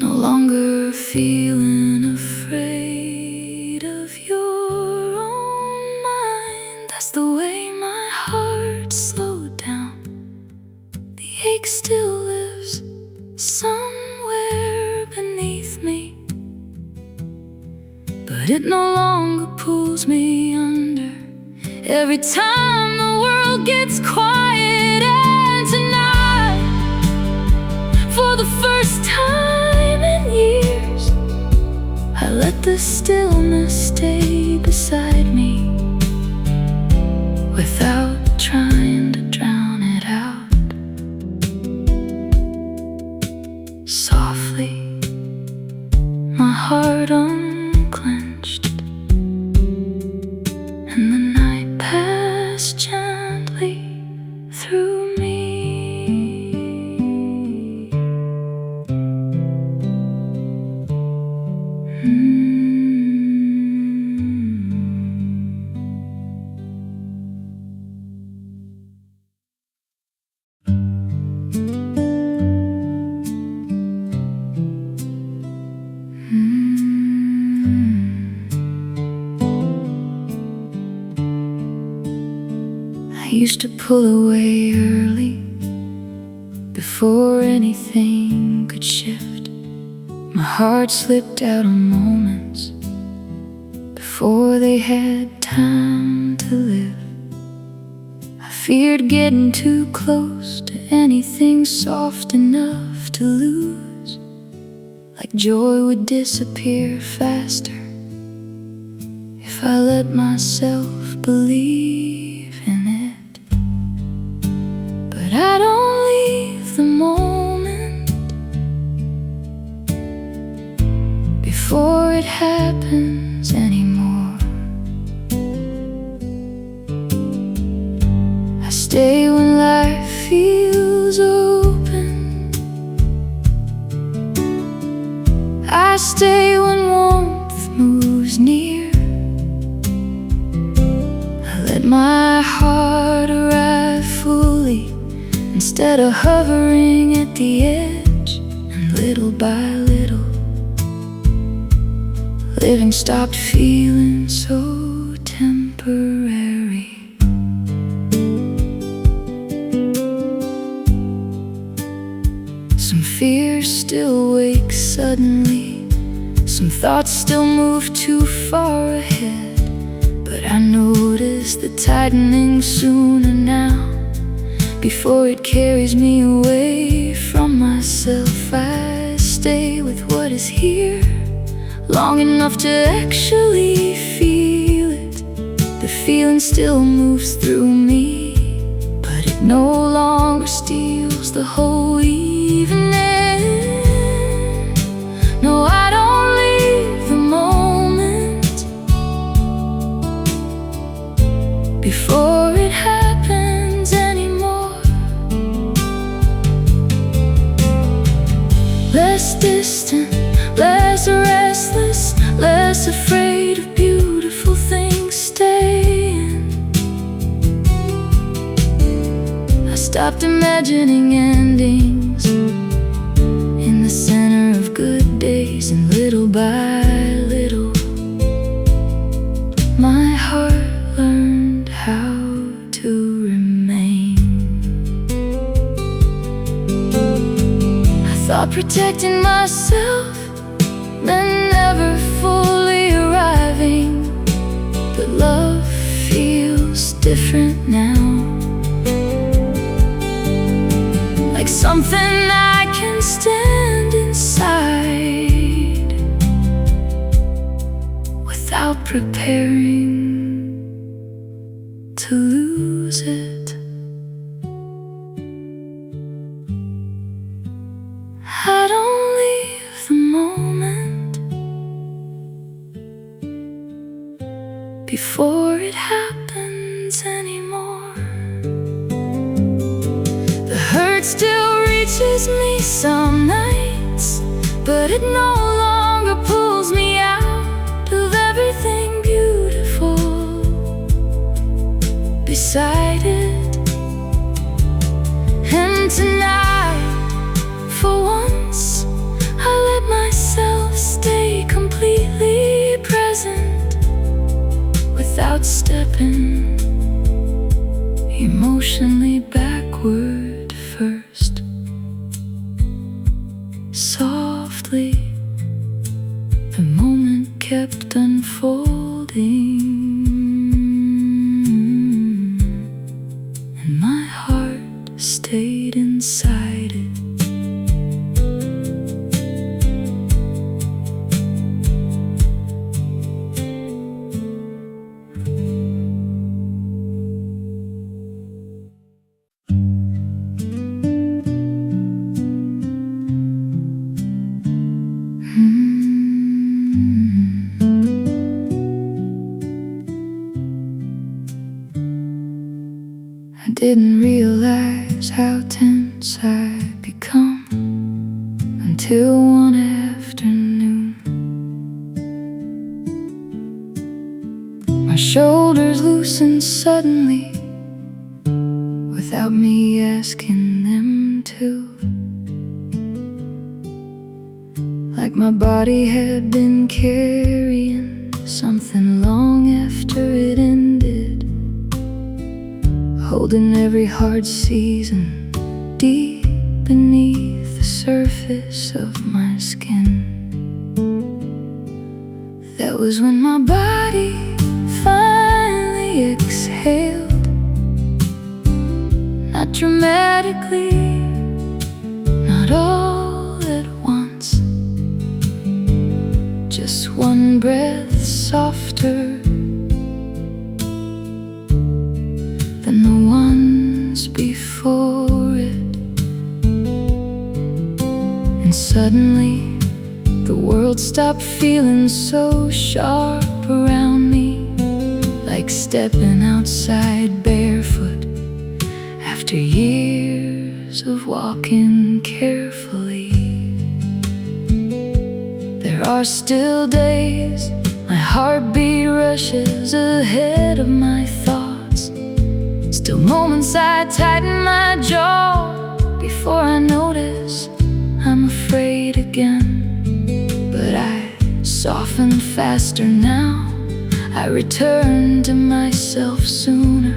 no longer feeling afraid of your own mind. That's the way my heart slowed down. The ache still lives somewhere beneath me, but it no longer pulls me under every time the world gets quiet. And tonight, for the first time in years, I let the stillness stay beside me without trying to drown it out. Softly, my heart used to pull away early before anything could shift. My heart slipped out on moments before they had time to live. I feared getting too close to anything soft enough to lose, like joy would disappear faster if I let myself believe in it. But I don't leave the moment before it happens anymore. I stay when life feels open. I stay when warmth moves near. Let my heart arrive fully instead of hovering at the edge. And little by little, living stopped feeling so temporary. Some fears still wake suddenly, some thoughts still move too far ahead. But I notice the tightening sooner now, before it carries me away from myself. I stay with what is here long enough to actually feel it. The feeling still moves through me, but it no longer steals the whole evening. No, I don't leave the moment before it happens anymore. Less distant, less restless, less afraid of beautiful things staying. I stopped imagining endings in the center of good days, and little by little my heart learned how to remain. I thought protecting myself meant never fully arriving, but love feels different now, like something I can stand inside without preparing to lose it. I don't leave the moment before it happens anymore. The hurt still reaches me some nights, but it no longer pulls me out of everything beautiful beside it. And tonight, for once, I let myself stay completely present without stepping emotionally backward first. Softly, the moment kept unfolding, and my heart stayed inside it. I didn't realize how tense I'd become until one afternoon. My shoulders loosened suddenly without me asking them to, like my body had been carrying something long after it ended. holding every hard season deep beneath the surface of my skin. That was when my body finally exhaled, not dramatically, not all at once, just one breath softer than the ones before it. And suddenly the world stopped feeling so sharp around me, like stepping outside barefoot after years of walking carefully. There are still days my heartbeat rushes ahead of my thoughts, still moments I tighten my jaw before I notice I'm afraid again. But I soften faster now, I return to myself sooner.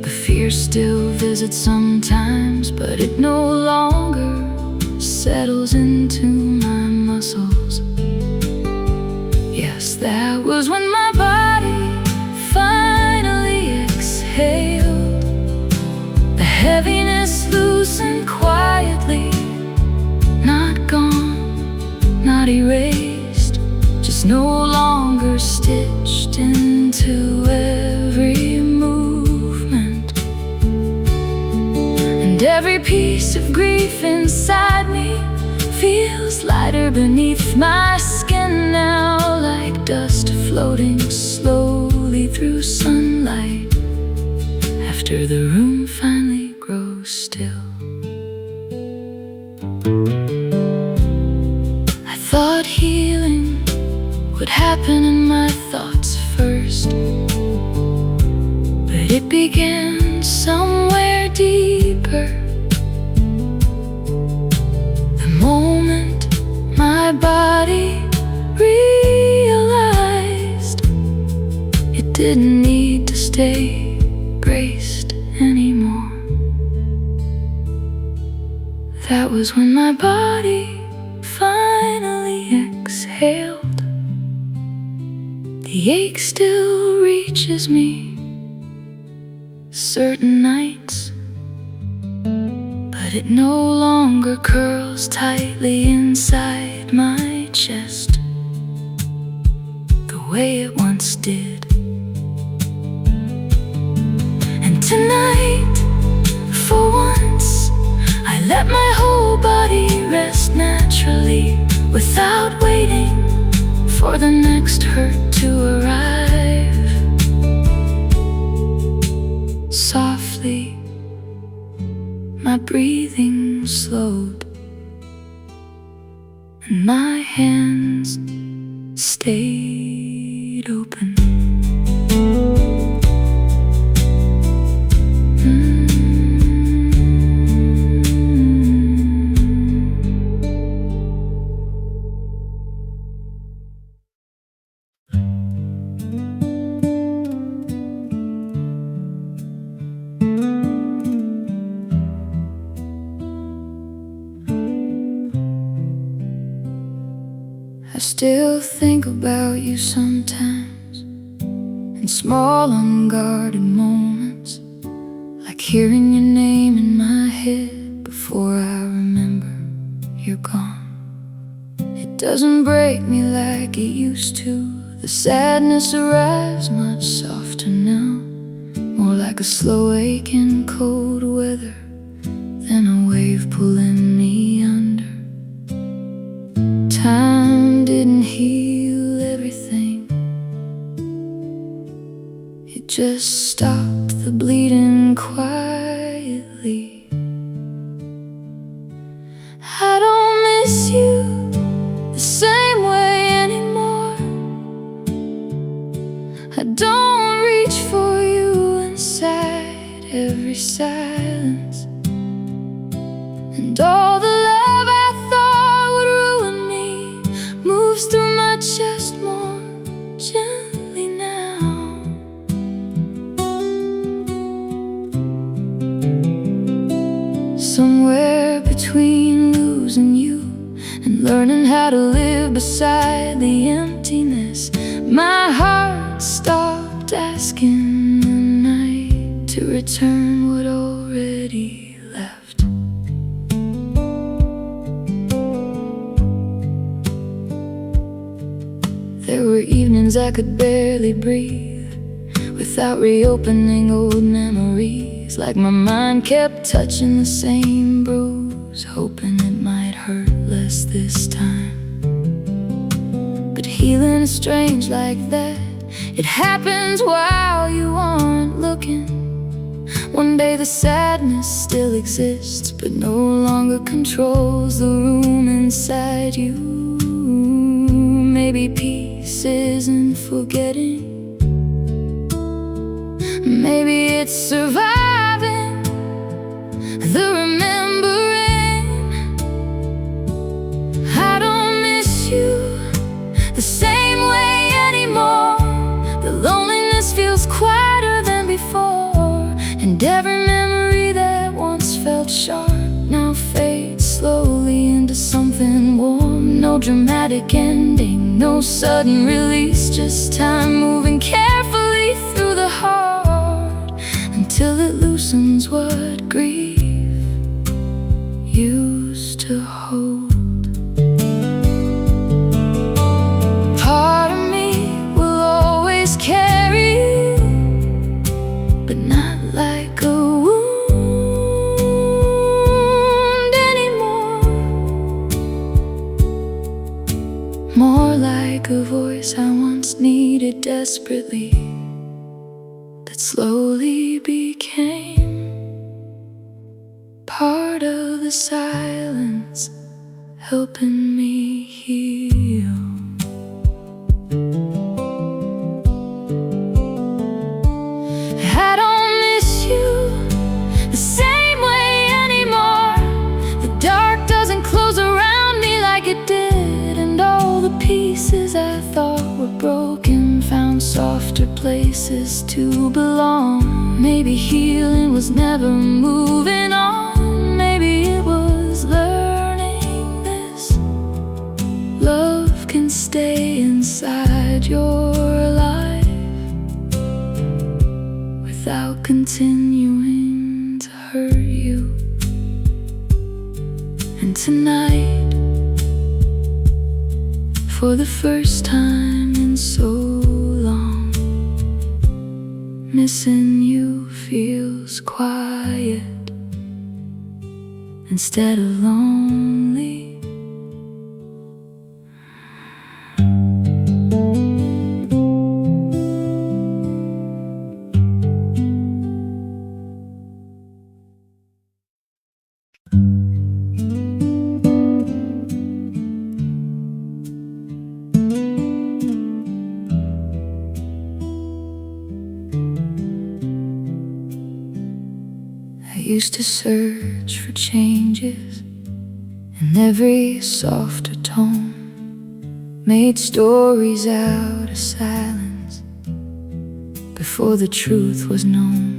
The fear still visits sometimes, but it no longer settles into my muscles. Yes, that was when my body finally exhaled. The heaviness loosened quietly, not gone, not erased, just no longer stitched into every movement. And every piece of grief inside me feels lighter beneath my skin now, like dust floating slowly through sunlight after the room finally grows still. I thought healing would happen in my thoughts first, but it began somewhere deeper. The moment my body realized it didn't need to stay braced anymore. That was when my body finally exhaled. The ache still reaches me certain nights, but it no longer curls tightly inside my chest the way it once did. And tonight, for once, I let my whole body rest naturally, without waiting for the next hurt to arrive. Softly, my breathing slowed, and my hands stayed open. I still think about you sometimes, in small unguarded moments, like hearing your name in my head before I remember you're gone. It doesn't break me like it used to. The sadness arrives much softer now, more like a slow ache in cold weather than a wave pulling me under. Time didn't heal everything, it just stopped the bleeding quietly. I don't miss you the same way anymore. I don't reach for you inside every silence, and all the love I thought would ruin me moves through my chest more gently now. somewhere between losing you and learning how to live beside the emptiness. My heart stopped asking the night to return what already left. There were evenings I could barely breathe without reopening old memories, like my mind kept touching the same bruise, hoping it might hurt less this time. But healing is strange like that. It happens while you aren't looking. One day the sadness still exists, but no longer controls the room inside you. Maybe peace isn't forgetting. Maybe it's surviving the remembering. I don't miss you the same way anymore. The loneliness feels quieter than before, and every memory that once felt sharp now fades slowly into something warm. No dramatic ending, no sudden release, just time moving carefully through the heart until it loosens what grief used to hold. Part of me will always carry you, but not like a wound anymore. More like a voice I once needed desperately, that slowly became part of the silence, helping me heal. I don't miss you the same way anymore. The dark doesn't close around me like it did, and all the pieces I thought were broken found softer places to belong. Maybe healing was never moving on. Maybe it was learning this. Love can stay inside your life without continuing to hurt you. And tonight, for the first time in so long, missing you feels quiet instead of lonely. I used to search for changes in every softer tone, made stories out of silence before the truth was known.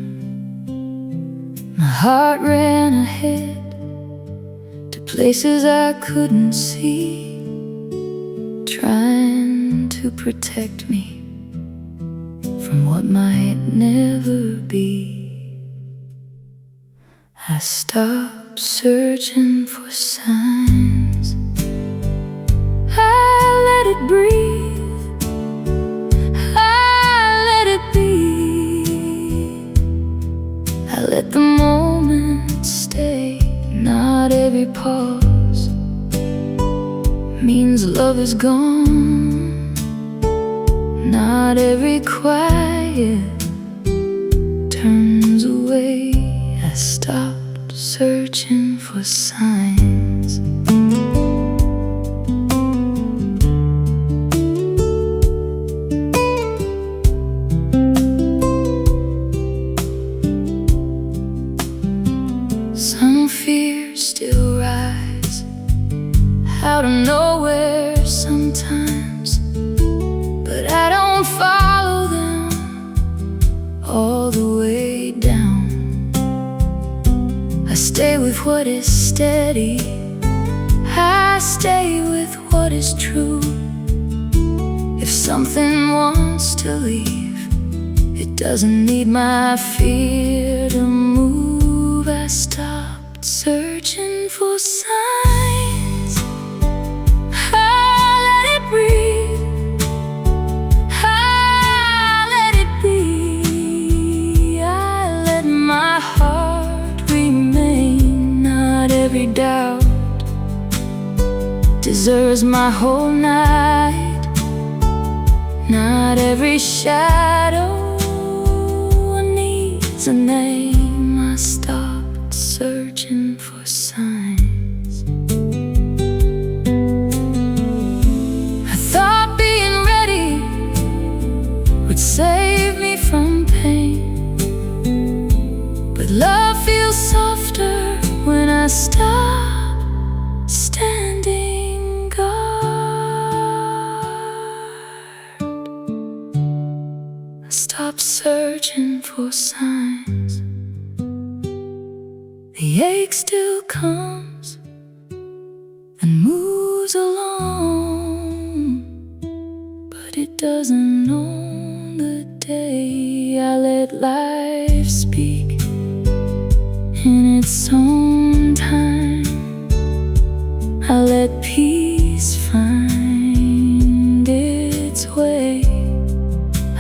My heart ran ahead to places I couldn't see, trying to protect me from what might never be. I stopped searching for signs. I let it breathe. I let it be. I let the moment stay. Not every pause means love is gone. Not every quiet turns away. I stopped searching for signs. Some fears still rise out of nowhere sometimes, but I don't follow them all the way down. I stay with what is steady. I stay with what is true. If something wants to leave, it doesn't need my fear to move. I stopped searching for signs. I let it breathe. I let it be. I let my heart remain. Not every doubt deserves my whole night. Not every shadow needs a name. I stopped searching for signs. I thought being ready would save me from pain, but love feels softer when I stop standing guard. I stop searching for signs. The ache still comes and moves along, but it doesn't own the day. I let life speak in its own time. I let peace find its way.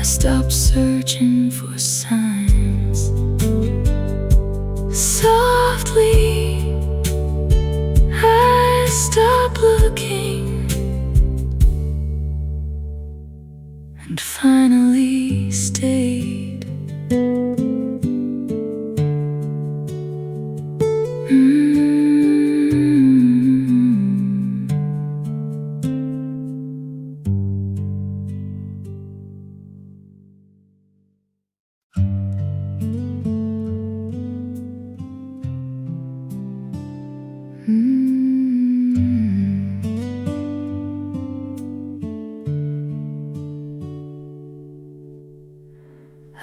I stopped searching for signs. Softly, I stopped looking and finally stayed.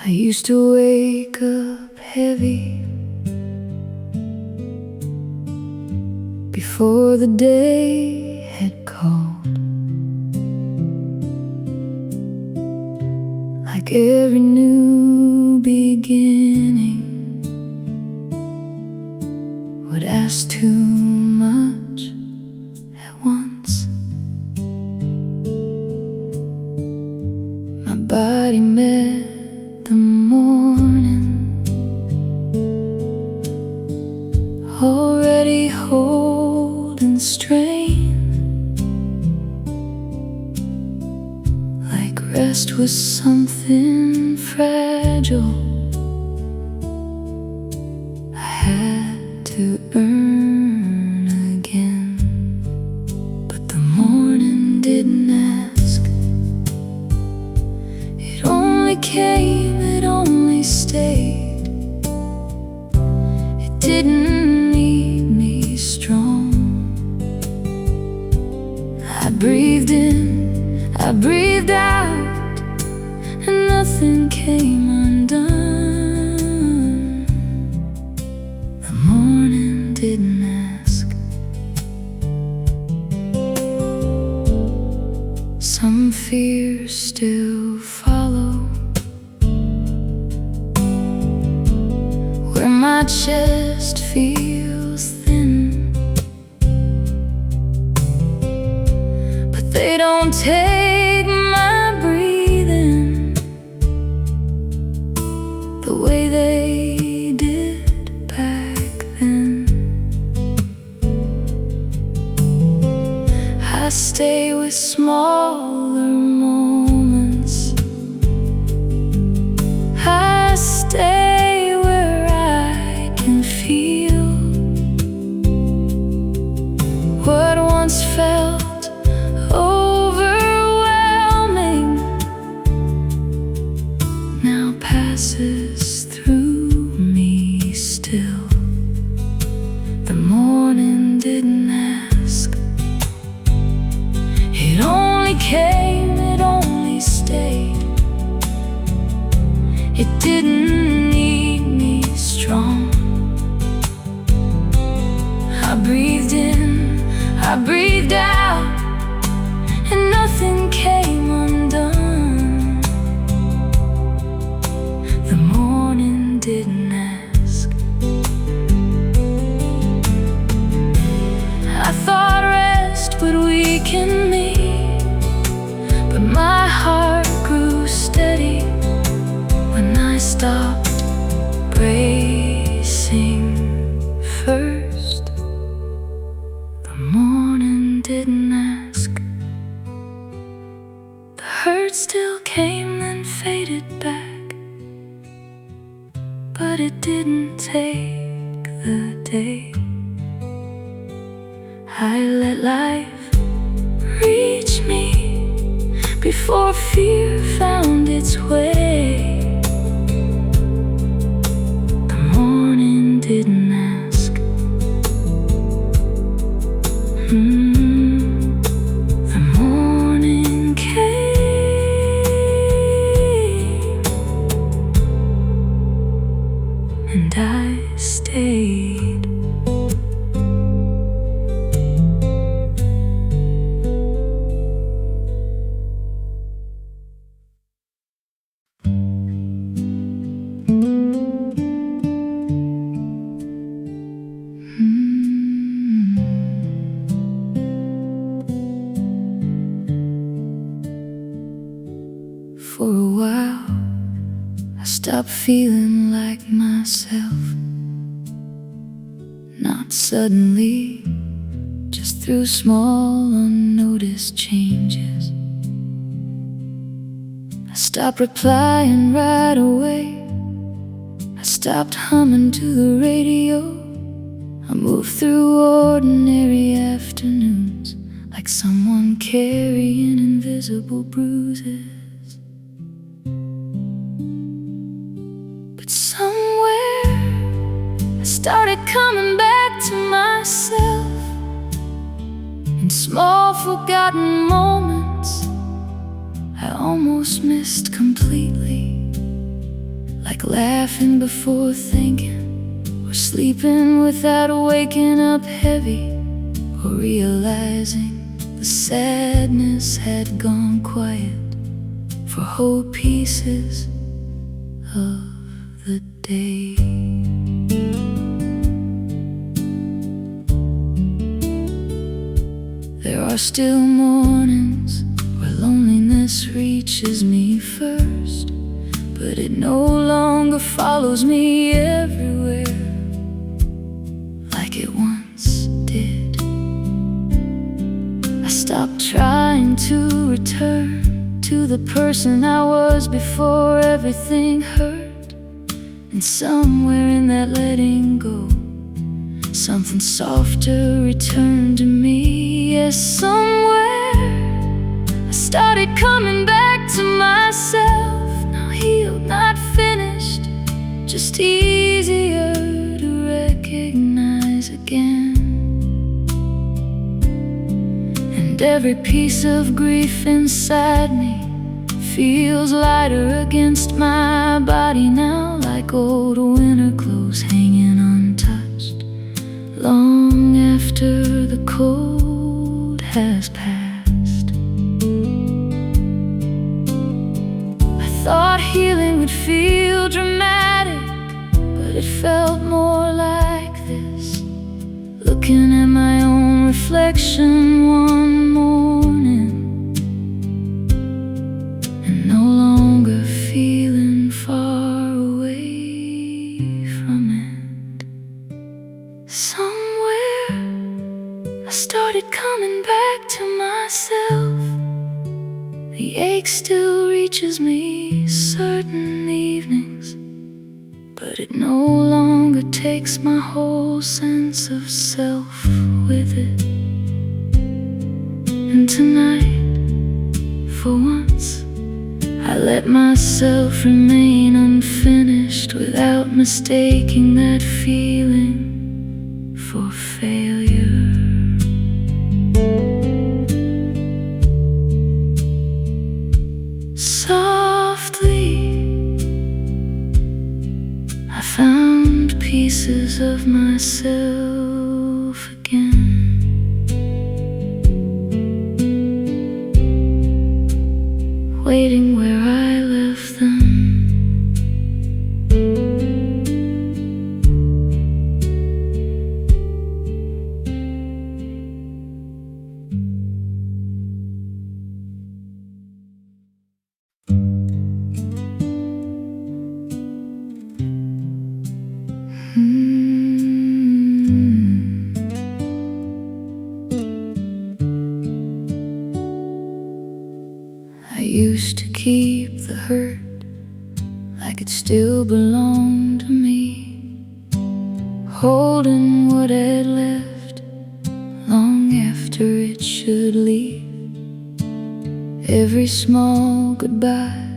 I used to wake up heavy before the day had called. Like every new beginning would ask too much at once. My body met the morning, already holding strain, like rest was something fragile I had to earn again. But the morning didn't ask, it only came, it only stayed. It didn't need me strong. I breathed in, I breathed out, and nothing came undone. The morning didn't ask. Some fears still follow, where my chest feels thin, but they don't take my breathing the way they did back then. I stay with smaller moments. I stay where I can feel what once felt overwhelming now passes through me still. The morning didn't ask, it only came, it only stayed. It didn't need me strong. breathed in, I breathed out, and nothing came undone. The morning didn't ask. I thought rest would weaken me, but my heart grew steady when I stopped bracing first. The morning didn't ask. The hurt still came then faded back, but it didn't take the day. I let life reach me before fear found its way. The morning didn't ask. The morning came, and I stayed. For a while, I stopped feeling like myself. Not suddenly, just through small unnoticed changes. I stopped replying right away. I stopped humming to the radio. I moved through ordinary afternoons like someone carrying invisible bruises. I started coming back to myself in small forgotten moments I almost missed completely, like laughing before thinking, or sleeping without waking up heavy, or realizing the sadness had gone quiet for whole pieces of the day. There are still mornings where loneliness reaches me first, but it no longer follows me everywhere like it once did. I stopped trying to return to the person I was before everything hurt, and somewhere in that letting go, something softer returned to me. Yes, somewhere I started coming back to myself. Now healed, not finished, just easier to recognize again. And every piece of grief inside me feels lighter against my body now, like old winter clothes hanging untouched long after the cold has passed. I thought healing would feel dramatic, but it felt more like this. Looking at my own reflection one morning and no longer feeling far away from it. Somewhere I started coming back to myself. The ache still reaches me certain evenings, but it no longer takes my whole sense of self with it. And tonight, for once, I let myself remain unfinished without mistaking that feeling for failure. Softly, I found pieces of myself again. waiting where I left them. I used to keep the hurt like it still belonged to me, holding what had left long after it should leave. Every small goodbye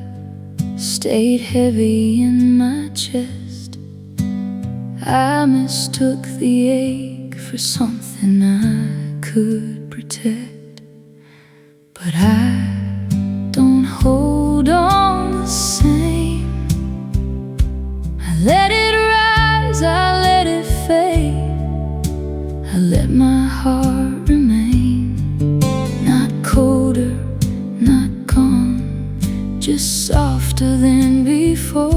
stayed heavy in my chest. I mistook the ache for something I could protect, but I don't hold on the same. I let it rise, I let it fade, I let my heart remain. Not colder, not gone, just softer than before.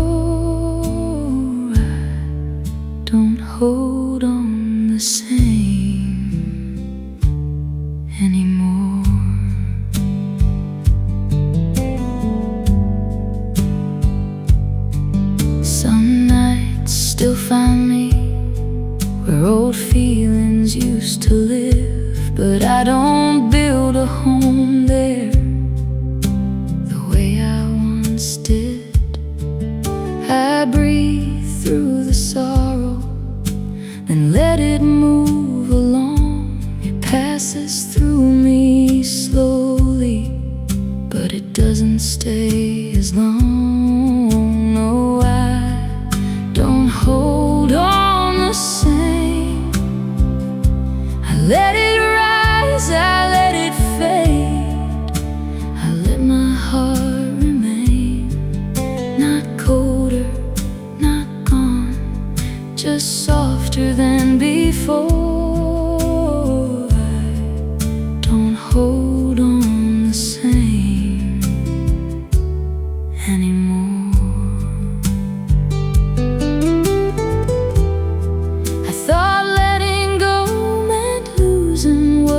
I don't hold on the same anymore. Still find me where old feelings used to live, but I don't build a home there the way I once did. I breathe through the sorrow, then let it move along. It passes through me slowly, but it doesn't stay as long. No, I don't hold on the same. I let it rise, I let it fade, I let my heart remain. Not colder, not gone, just softer than before. I don't hold on the same anymore.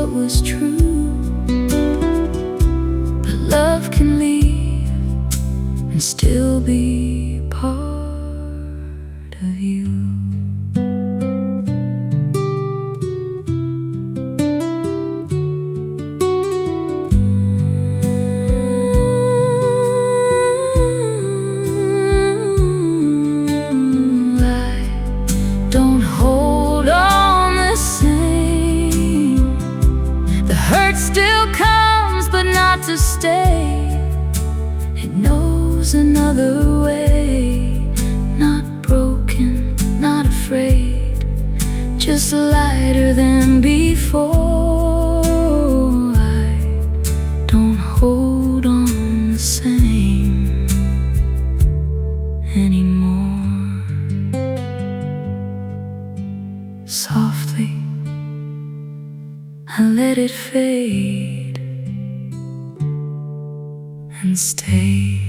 Was true, but love can leave and still be part of you. I don't hold on the same. The hurt still comes, but not to stay. It knows another way. Not broken, not afraid, just lighter than before. I don't hold on the same anymore. Softly I let it fade and stayed.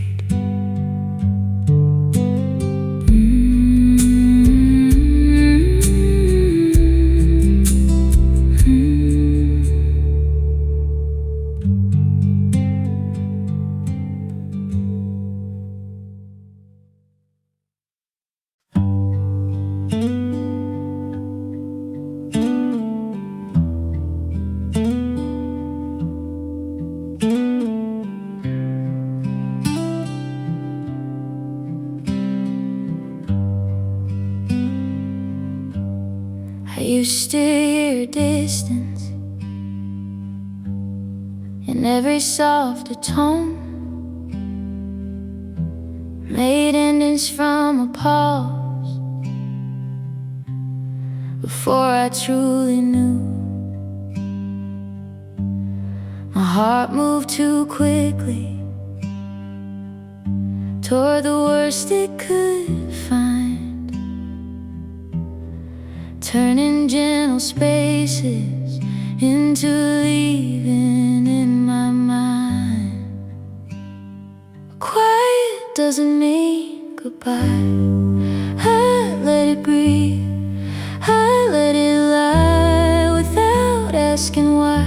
I used to hear distance in every softer tone, made endings from a pause before I truly knew. My heart moved too quickly toward the worst it could find, turning gentle spaces into leaving in my mind. doesn't mean goodbye. I let it breathe, I let it lie without asking why.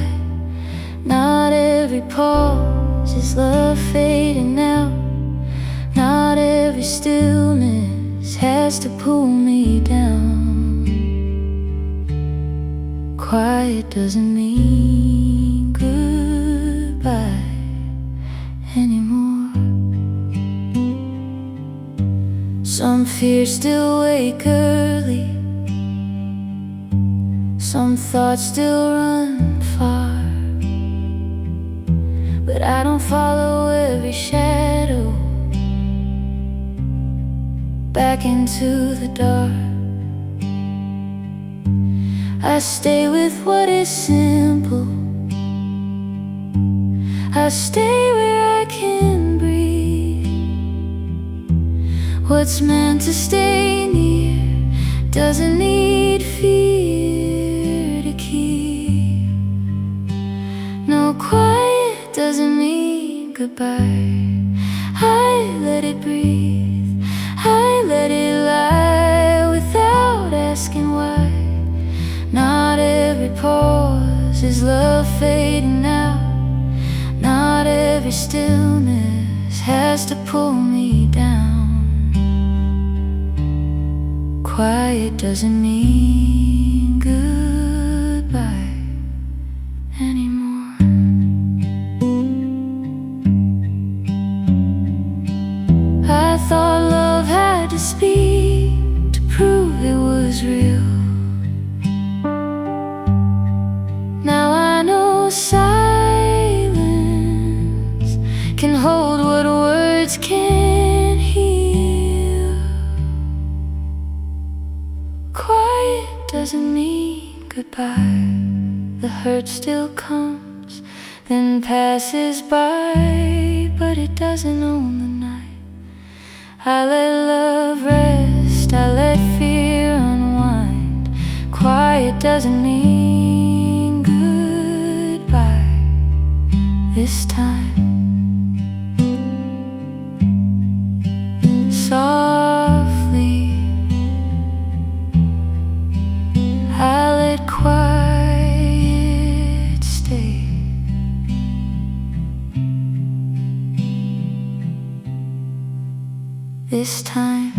Not every pause is love fading out. Not every stillness has to pull me down. Quiet doesn't mean goodbye anymore. Some fears still wake early, some thoughts still run far, but I don't follow every shadow back into the dark. I stay with what is simple, I stay where I can breathe. What's meant to stay near doesn't need fear to keep. No, quiet doesn't mean goodbye. I let it breathe, I let it lie without asking why. Not every pause is love fading out. Not every stillness has to pull me down. Quiet doesn't mean goodbye anymore. I thought love had to speak to prove it was real. Now I know silence can hold what words can't heal. Quiet doesn't mean goodbye. The hurt still comes, then passes by, but it doesn't own the night. I let love rest, I let fear unwind. Quiet doesn't mean goodbye this time. Softly, I let quiet stay. This time.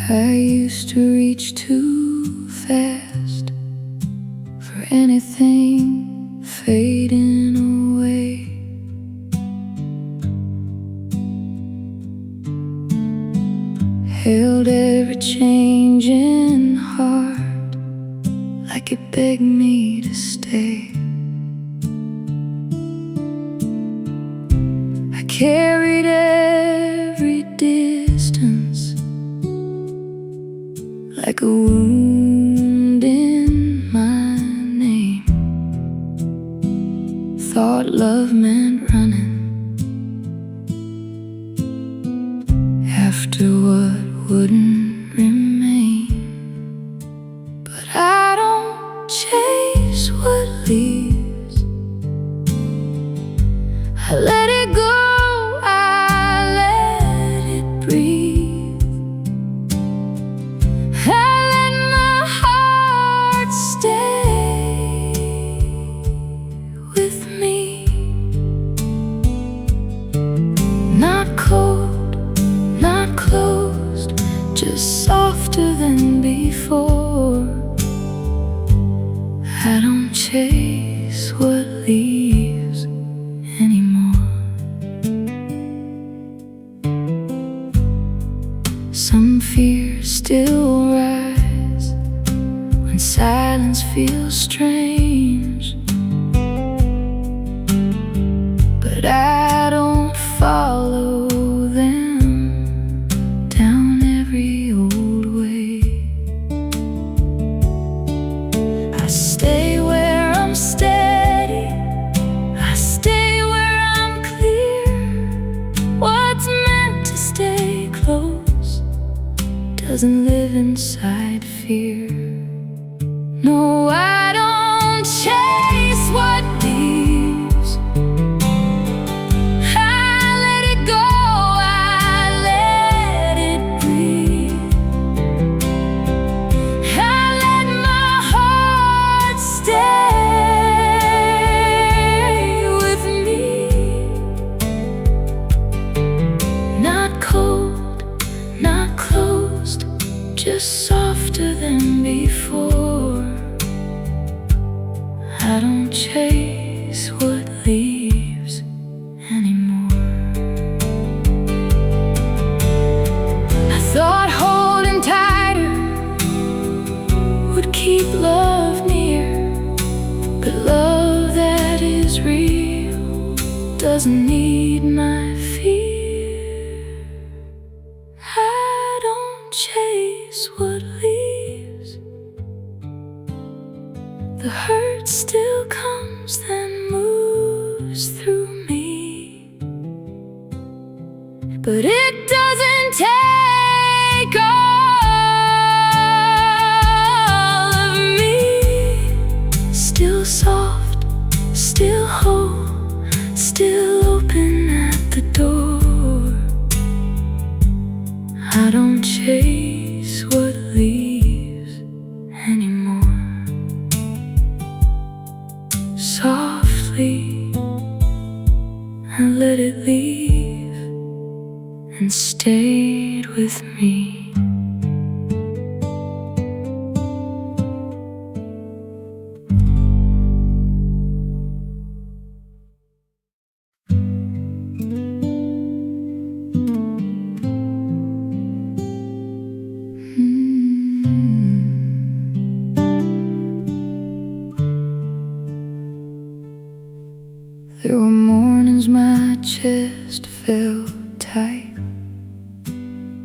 I used to reach too fast for anything fading away. Held every changing heart like it begged me to stay. I carried every distance like a wound in my name. Thought love meant running after what wouldn't remain. But I don't chase what leaves, I let it go, I let it breathe. I let my heart stay with me. Not cold, not closed, just softer than before. I don't chase what leaves anymore. Some fears still rise when silence feels strange, but I don't doesn't live inside fear. No, I don't chase what leaves. I let it go, I let it breathe. I let my heart stay with me. Not cold, not closed, just softer than before. I don't chase what leaves anymore. I thought holding tighter would keep love near, but love that is real doesn't need my fear. I don't chase what leaves. The hurt still comes, then moves through me, but it doesn't take all of me. Still soft, still whole, still open at the door. I don't chase what leaves anymore. Softly, I let it leave and stayed with me. There were mornings my chest felt tight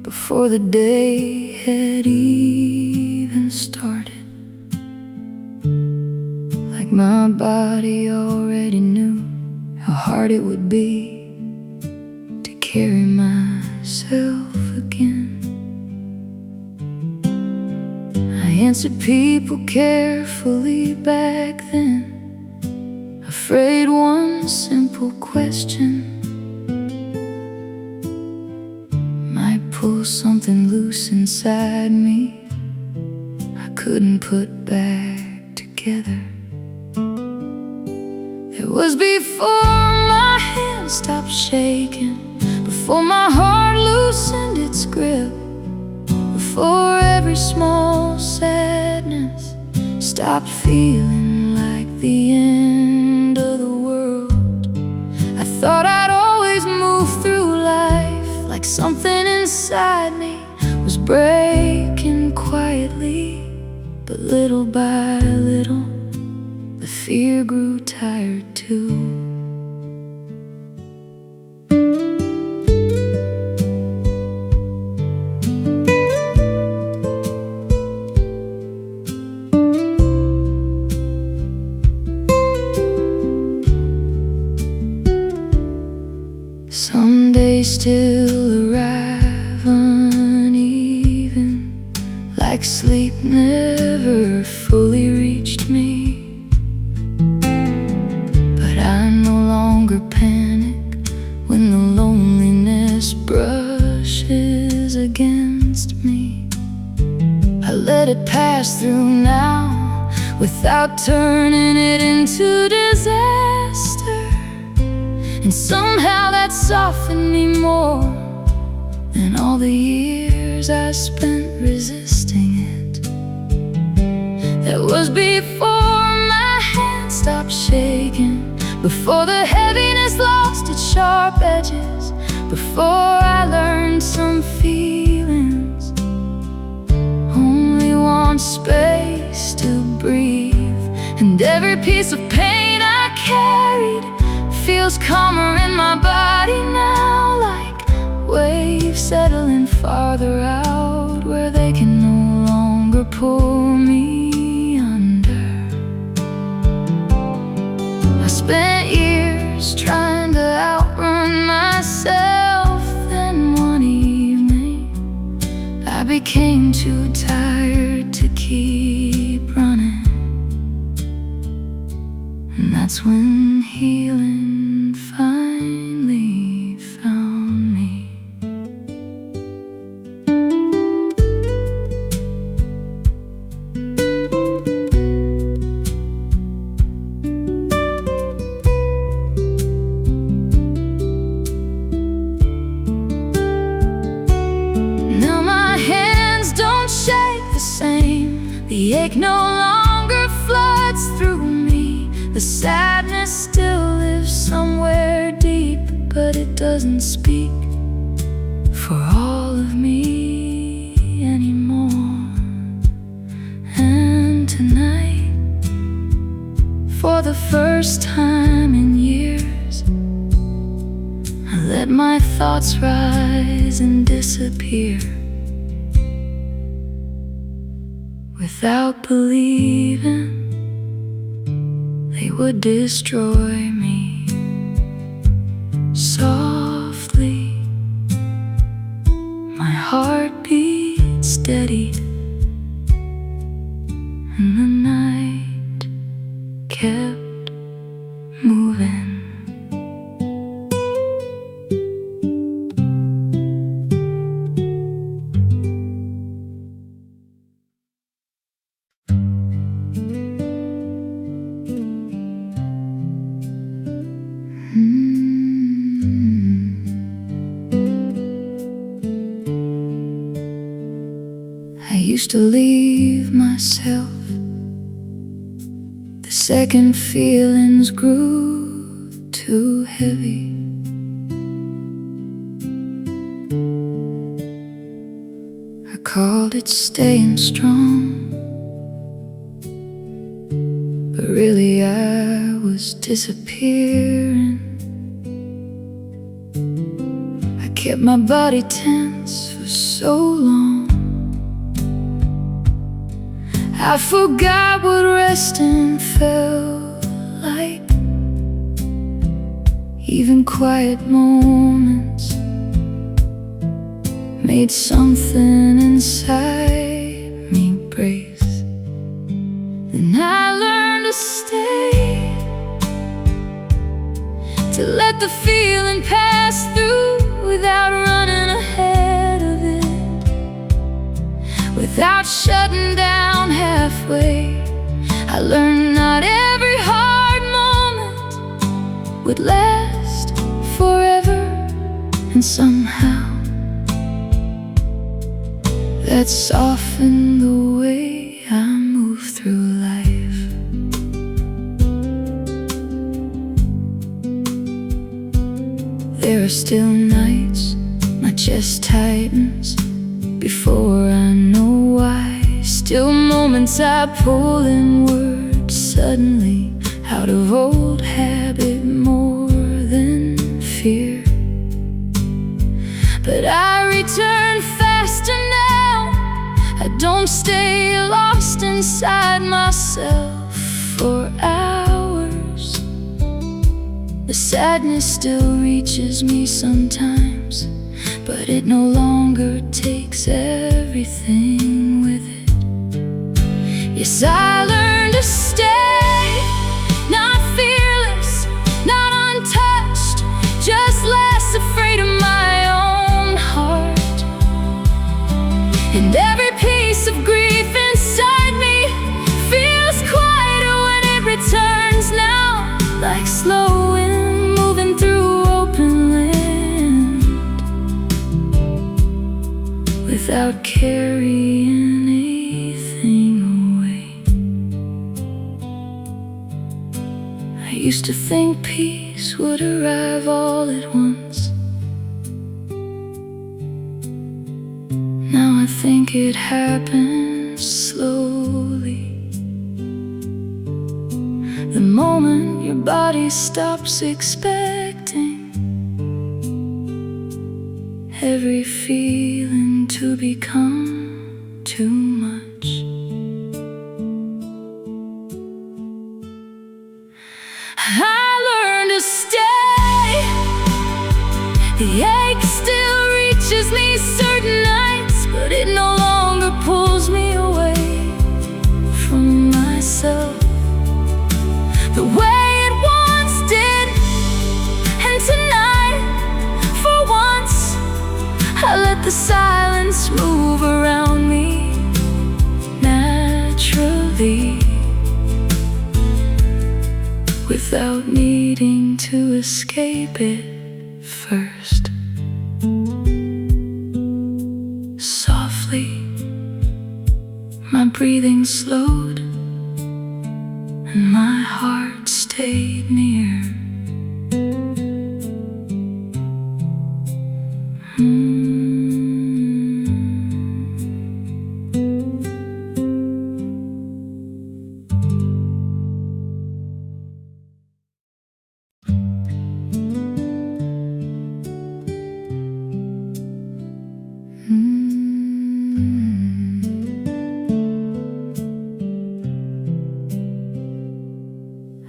before the day had even started. Like my body already knew how hard it would be to carry myself again. I answered people carefully back then, afraid one simple question might pull something loose inside me I couldn't put back together. It was before my hands stopped shaking, before my heart loosened its grip, before every small sadness stopped feeling like the end of the world. I thought I'd always move through life like something inside me was breaking quietly, but little by little the fear grew tired too. Some days still arrive uneven, like sleep never fully reached me. But I no longer panic when the loneliness brushes against me. I let it pass through now without turning it into disaster. And somehow that softened me more than all the years I spent resisting it. That was before my hands stopped shaking, before the heaviness lost its sharp edges, before I learned some feelings only want space to breathe. And every piece of pain I carried feels calmer in my body now, like waves settling farther out where they can no longer pull me under. I spent years trying to outrun myself, then one evening I became that's when healing finally found me. Now my hands don't shake the same. The ache no longer floods through me. The sadness still lives somewhere deep, but it doesn't speak for all of me anymore. And tonight, for the first time in years, I let my thoughts rise and disappear without believing they would destroy me. Softly, my heart beat steady, and the night kept moving. I used to leave myself the second feelings grew too heavy. I called it staying strong, but really I was disappearing. I kept my body tense for so long, I forgot what resting felt like. Even quiet moments made something inside me brace. Then I learned to stay, to let the feeling pass through without running ahead of it, without shutting down halfway. I learned not every hard moment would last forever, and somehow that softened the way I move through life. There are still nights my chest tightens before I know why. Still moments I pull inward suddenly, out of old habit more than fear. But I return faster now. I don't stay lost inside myself for hours. The sadness still reaches me sometimes, but it no longer takes everything with it. Yes, I learned to stay, not fearless, not untouched, just less afraid of my own heart. And every piece of grief inside me feels quieter when it returns now, like slow wind moving through open land, without carrying anything away. I used to think peace would arrive all at once. Now I think it happens slowly. The moment your body stops expecting every feeling to become too much. I learned to stay. The ache still reaches me certain nights, but it no longer pulls me away from myself the way it was quietly, without needing to escape it first. Softly, my breathing slowed, and my heart stayed near.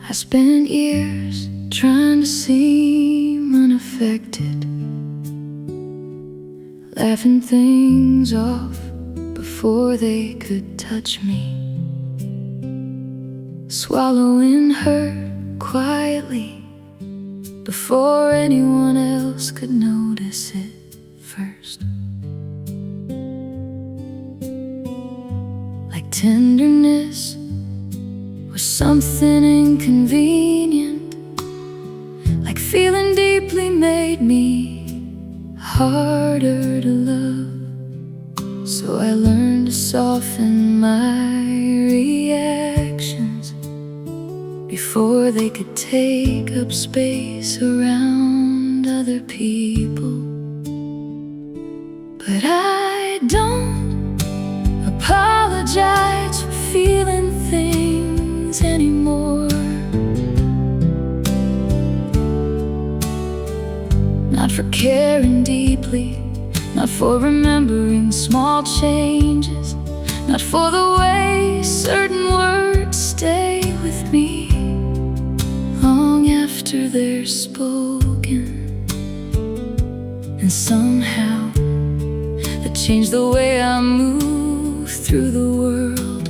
I spent years trying to seem unaffected, laughing things off before they could touch me, swallowing hurt quietly before anyone else could notice it first. Like tenderness was something inconvenient, like feeling deeply made me harder to love. So I learned to soften my reactions before they could take up space around other people. But I don't apologize for feeling things anymore. Not for caring deeply, not for remembering small changes, not for the way certain words stay with me long after they're spoken. And somehow that changed the way I move through the world.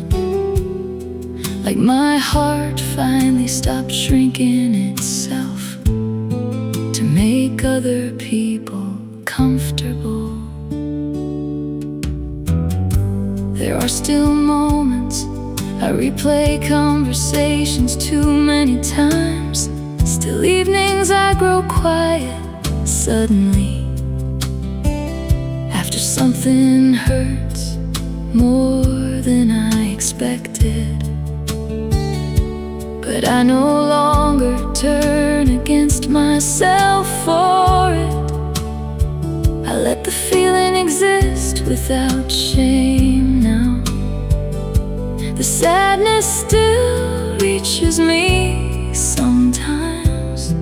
Like my heart finally stopped shrinking itself to make other people comfortable. There are still moments I replay conversations too many times. Still evenings I grow quiet suddenly after something hurts more than I expected. But I no longer turn against myself for it. I let the feeling exist without shame now. The sadness still reaches me sometimes,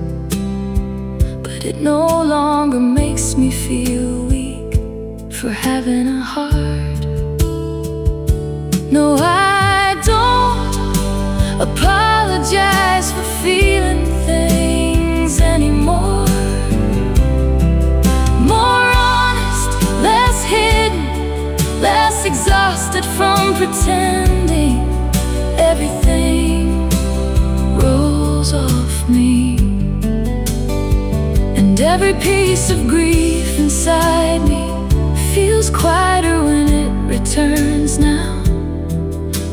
but it no longer makes me feel weak for having a heart. No, I don't apologize for feeling things anymore. More honest, less hidden, less exhausted from pretending. Everything rolls off me, and every piece of grief inside me feels quieter when it returns now.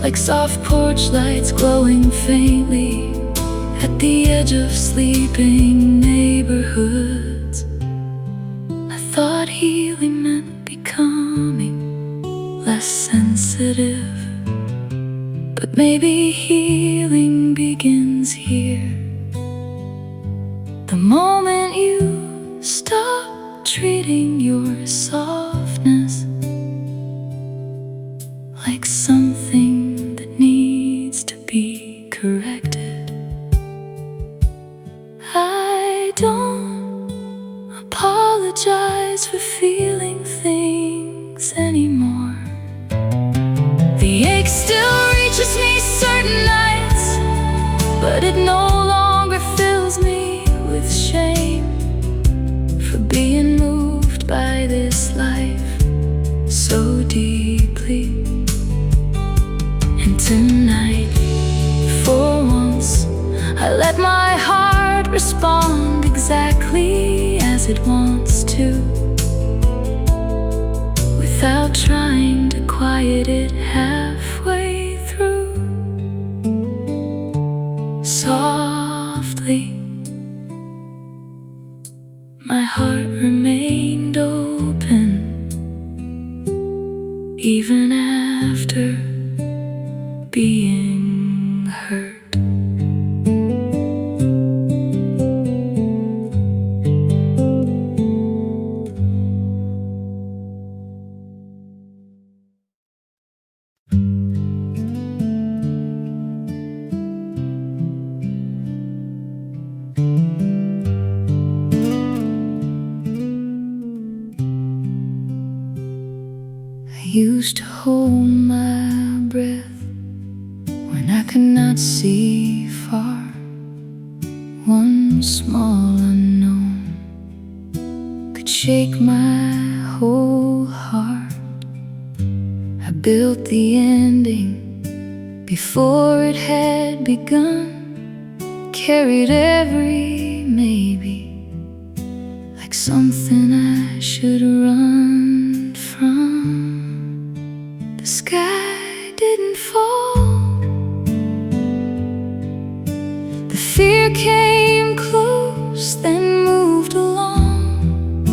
Like soft porch lights glowing faintly at the edge of sleeping neighborhoods. I thought healing meant becoming less sensitive, but maybe healing begins here. The moment you stop treating your softness like something that needs to be corrected. I don't apologize for feeling things anymore. The ache still reaches me certain nights, but it no longer fills me with shame for being moved by this life so deeply. And tonight, for once, I let my heart respond exactly as it wants to, without trying to quiet it halfway through. quietly. My heart remained open even after being hurt. I used to hold my breath when I could not see far. One small unknown could shake my whole heart. I built the ending before it had begun, carried every maybe like something I should run from. The sky didn't fall. The fear came close, then moved along.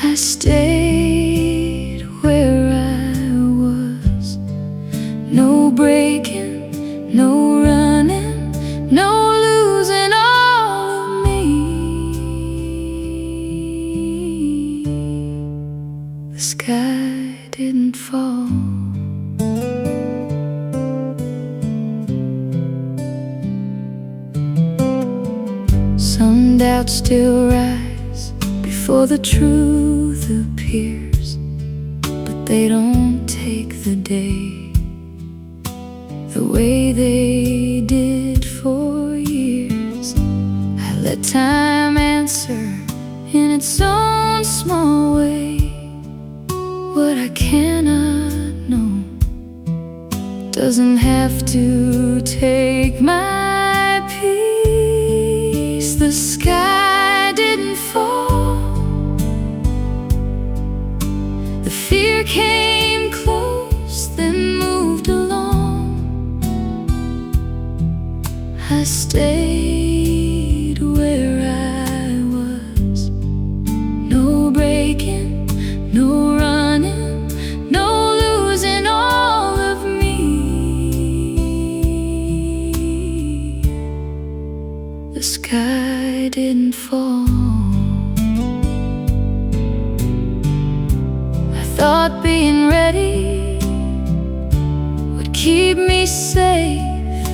I stayed where I was. No breaking, no running, no losing all of me. The sky didn't fall. Some doubts still rise before the truth appears, but they don't take the day the way they did for years. I let time answer in its own small way what I cannot know. Doesn't have to take my peace. The sky didn't fall. The fear came close, then moved along. I stayed where I was. No breaking, no running, no losing all of me. The sky didn't fall. I thought being ready would keep me safe,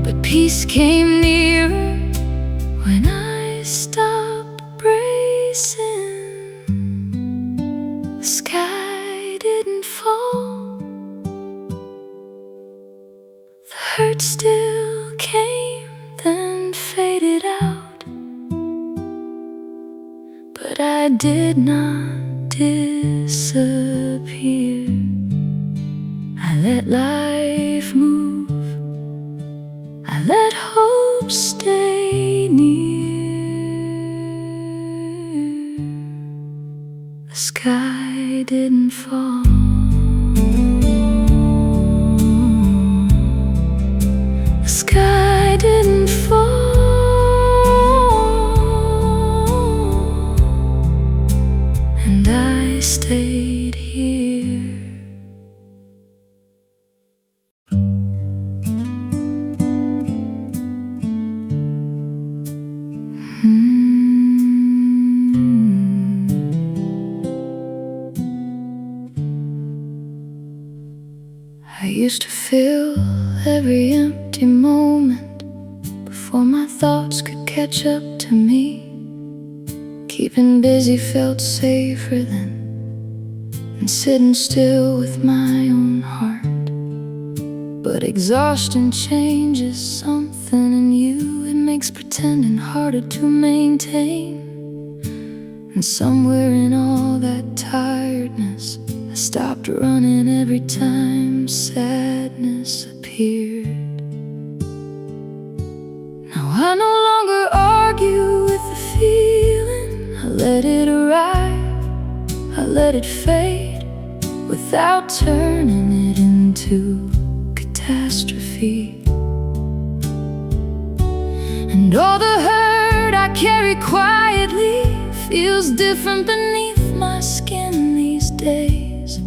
but peace came nearer when I stopped bracing. The sky didn't fall. The hurt still came, then faded out, but I did not disappear. I let life move, I let hope stay near. The sky didn't fall. The sky didn't fall. And I stayed here. I used to fill every empty moment before my thoughts could catch up to me. Keeping busy felt safer than sitting still with my own heart. But exhaustion changes something in you. It makes pretending harder to maintain. And somewhere in all that tiredness, I stopped running every time sadness appeared. Now I no longer argue with the feeling. I let it arrive, I let it fade, without turning it into catastrophe. very quietly feels different beneath my skin these days,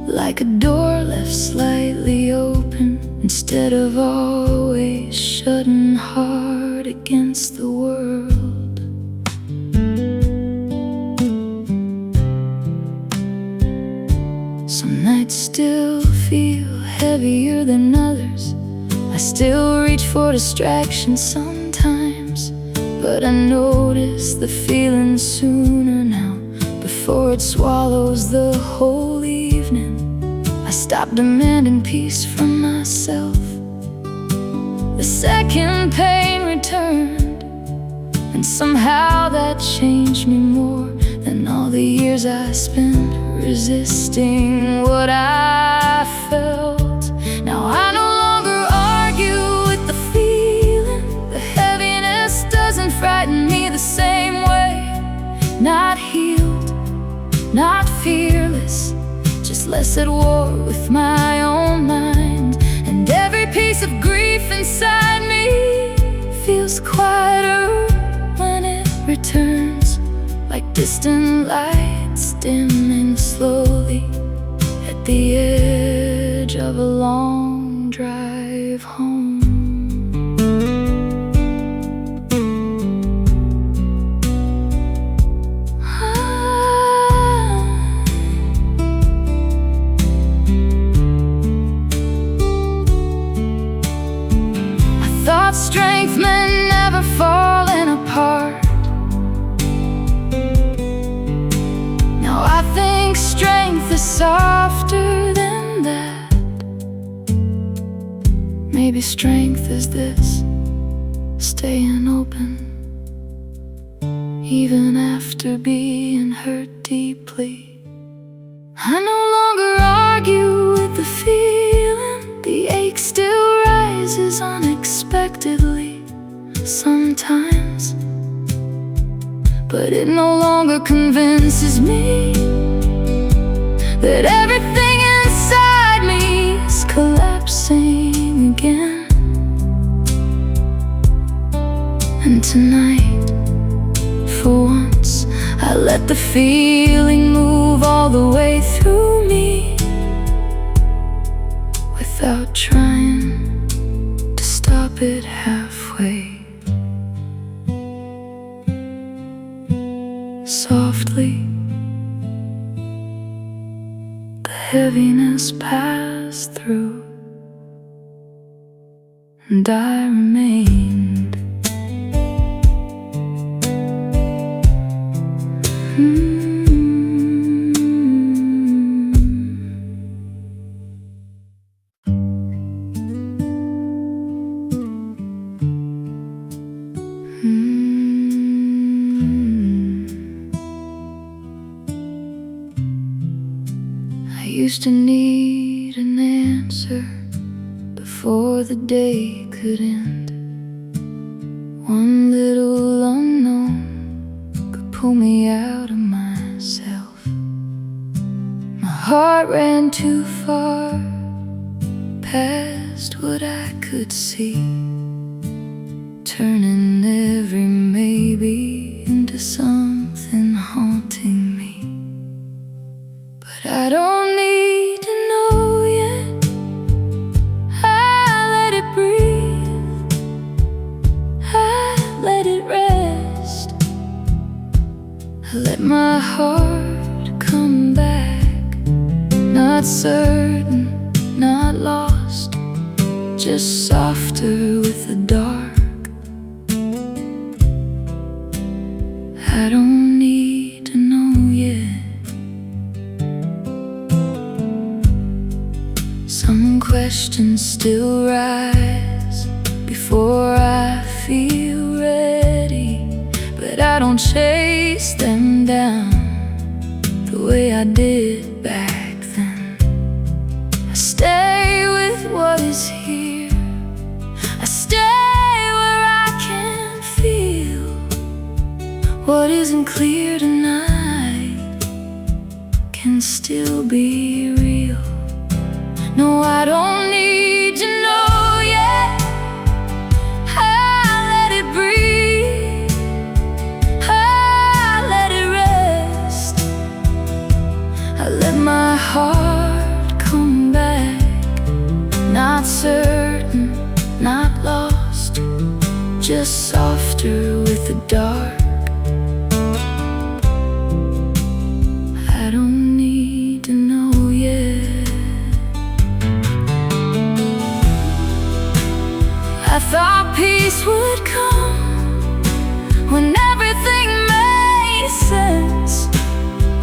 like a door left slightly open instead of always shutting hard against the world. Some nights still feel heavier than others. I still reach for distraction sometimes, but I notice the feeling sooner now, before it swallows the whole evening. I stop demanding peace from myself. The second pain returned, and somehow that changed me more than all the years I spent resisting what I felt. Now I no longer argue with the feeling. The heaviness doesn't frighten me the same way. Not healed, not fearless, just less at war with my own mind. And every piece of grief inside me feels quieter when it returns, like distant lights dimming slowly at the edge of a long drive home. I thought strength meant never falling apart. I think strength is softer than that. Maybe strength is this, staying open, even after being hurt deeply. I no longer argue with the feeling. The ache still rises unexpectedly sometimes, but it no longer convinces me that everything inside me is collapsing again. And tonight, for once, I let the feeling move all the way through me, without trying to stop it halfway. Softly, the heaviness passed through, and I remained. I used to need an answer before the day could end. One little unknown could pull me out of myself. My heart ran too far past what I could see, turning every maybe into something haunting me. But I don't need to know yet. I let it breathe, I let it rest. I let my heart come back, not certain, not lost, just softer with the dark. I don't need to know yet. Some questions still rise before I feel ready, but I don't chase them down the way I did back then. I stay with what is here. I stay where I can feel what isn't clear tonight can still be real. No, I don't need to know yet. I let it breathe, just softer with the dark. I don't need to know yet. I thought peace would come when everything made sense,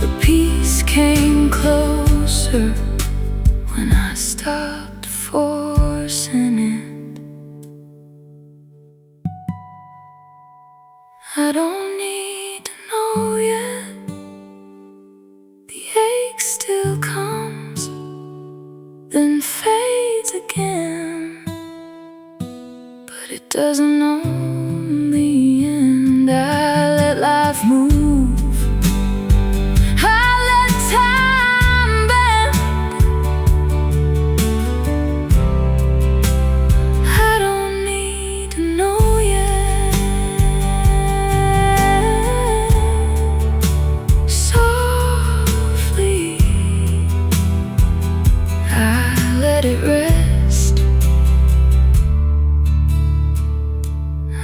but peace came closer when I stopped forcing it. I don't need to know yet. The ache still comes, then fades again, but it doesn't own the end. I let life move. I let time bend. I don't need to know yet. Softly, I let it rest.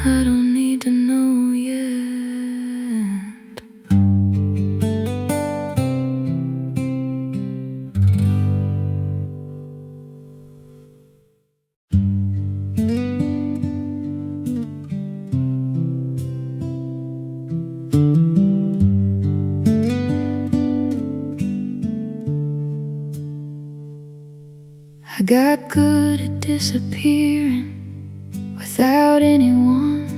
I don't need to know yet. I got good at disappearing without anyone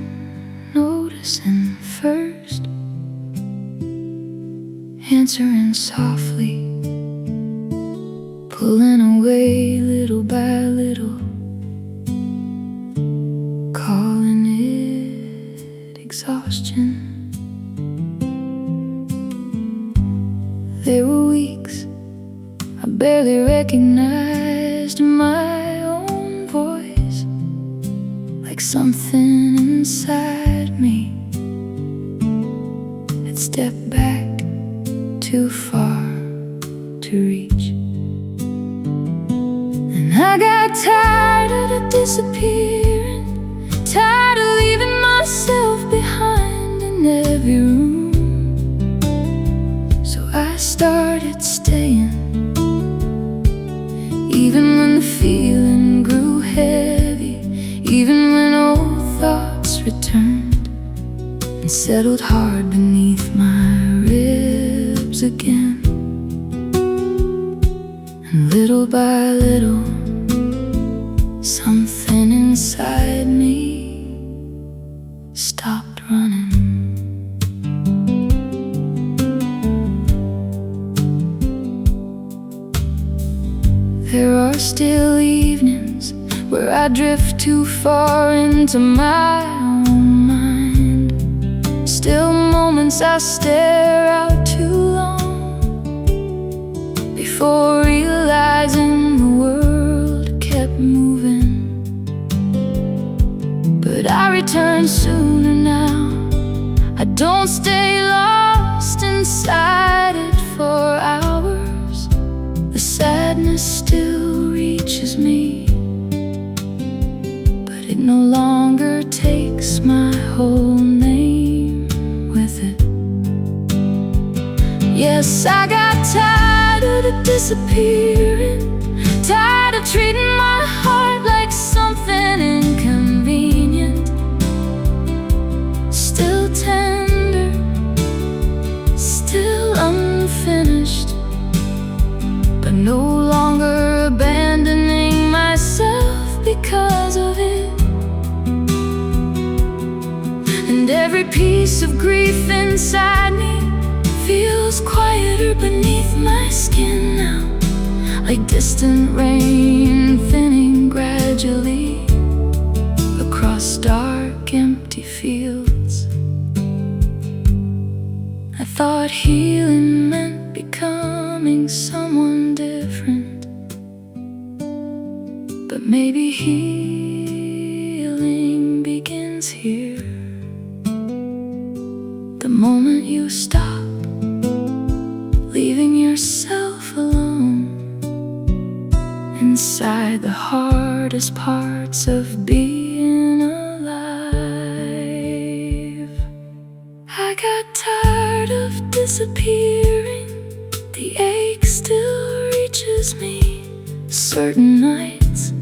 noticing first, answering softly, pulling away little by little, calling it exhaustion. There were weeks I barely recognized my own voice, like something inside me had stepped back too far to reach. And I got tired of it disappearing, tired of leaving myself behind in every room. So I started staying, even when the feeling grew heavy, even when old thoughts returned and settled hard beneath my ribs again. And little by little, something inside me stopped running. There are still evenings where I drift too far into my own mind, still moments I stare out too long before realizing the world kept moving. But I return sooner now. I don't stay lost inside it for hours. The sadness still reaches me, but it no longer takes my whole name with it. Yes, I got tired of it disappearing, tired of treating my heart like something inconvenient, still tender, still unfinished, but no longer abandoning myself because of it. And every piece of grief inside me feels quieter beneath my skin now, like distant rain thinning gradually across dark, empty fields. I thought healing meant becoming someone different, but maybe healing begins here. The moment you stop leaving yourself alone inside the hardest parts of being alive. disappearing, the ache still reaches me certain nights,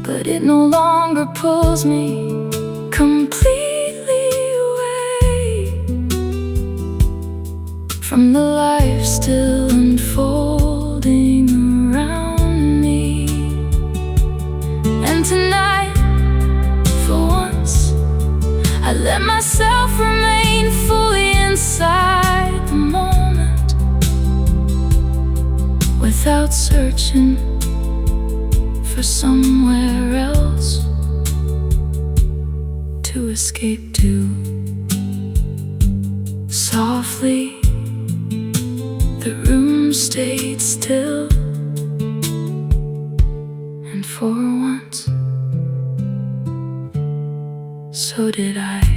but it no longer pulls me completely away from the life still unfolding around me. And tonight, for once, I let myself remain fully inside the moment, without searching for somewhere else to escape to. Softly, the room stayed still, and for once, so did I.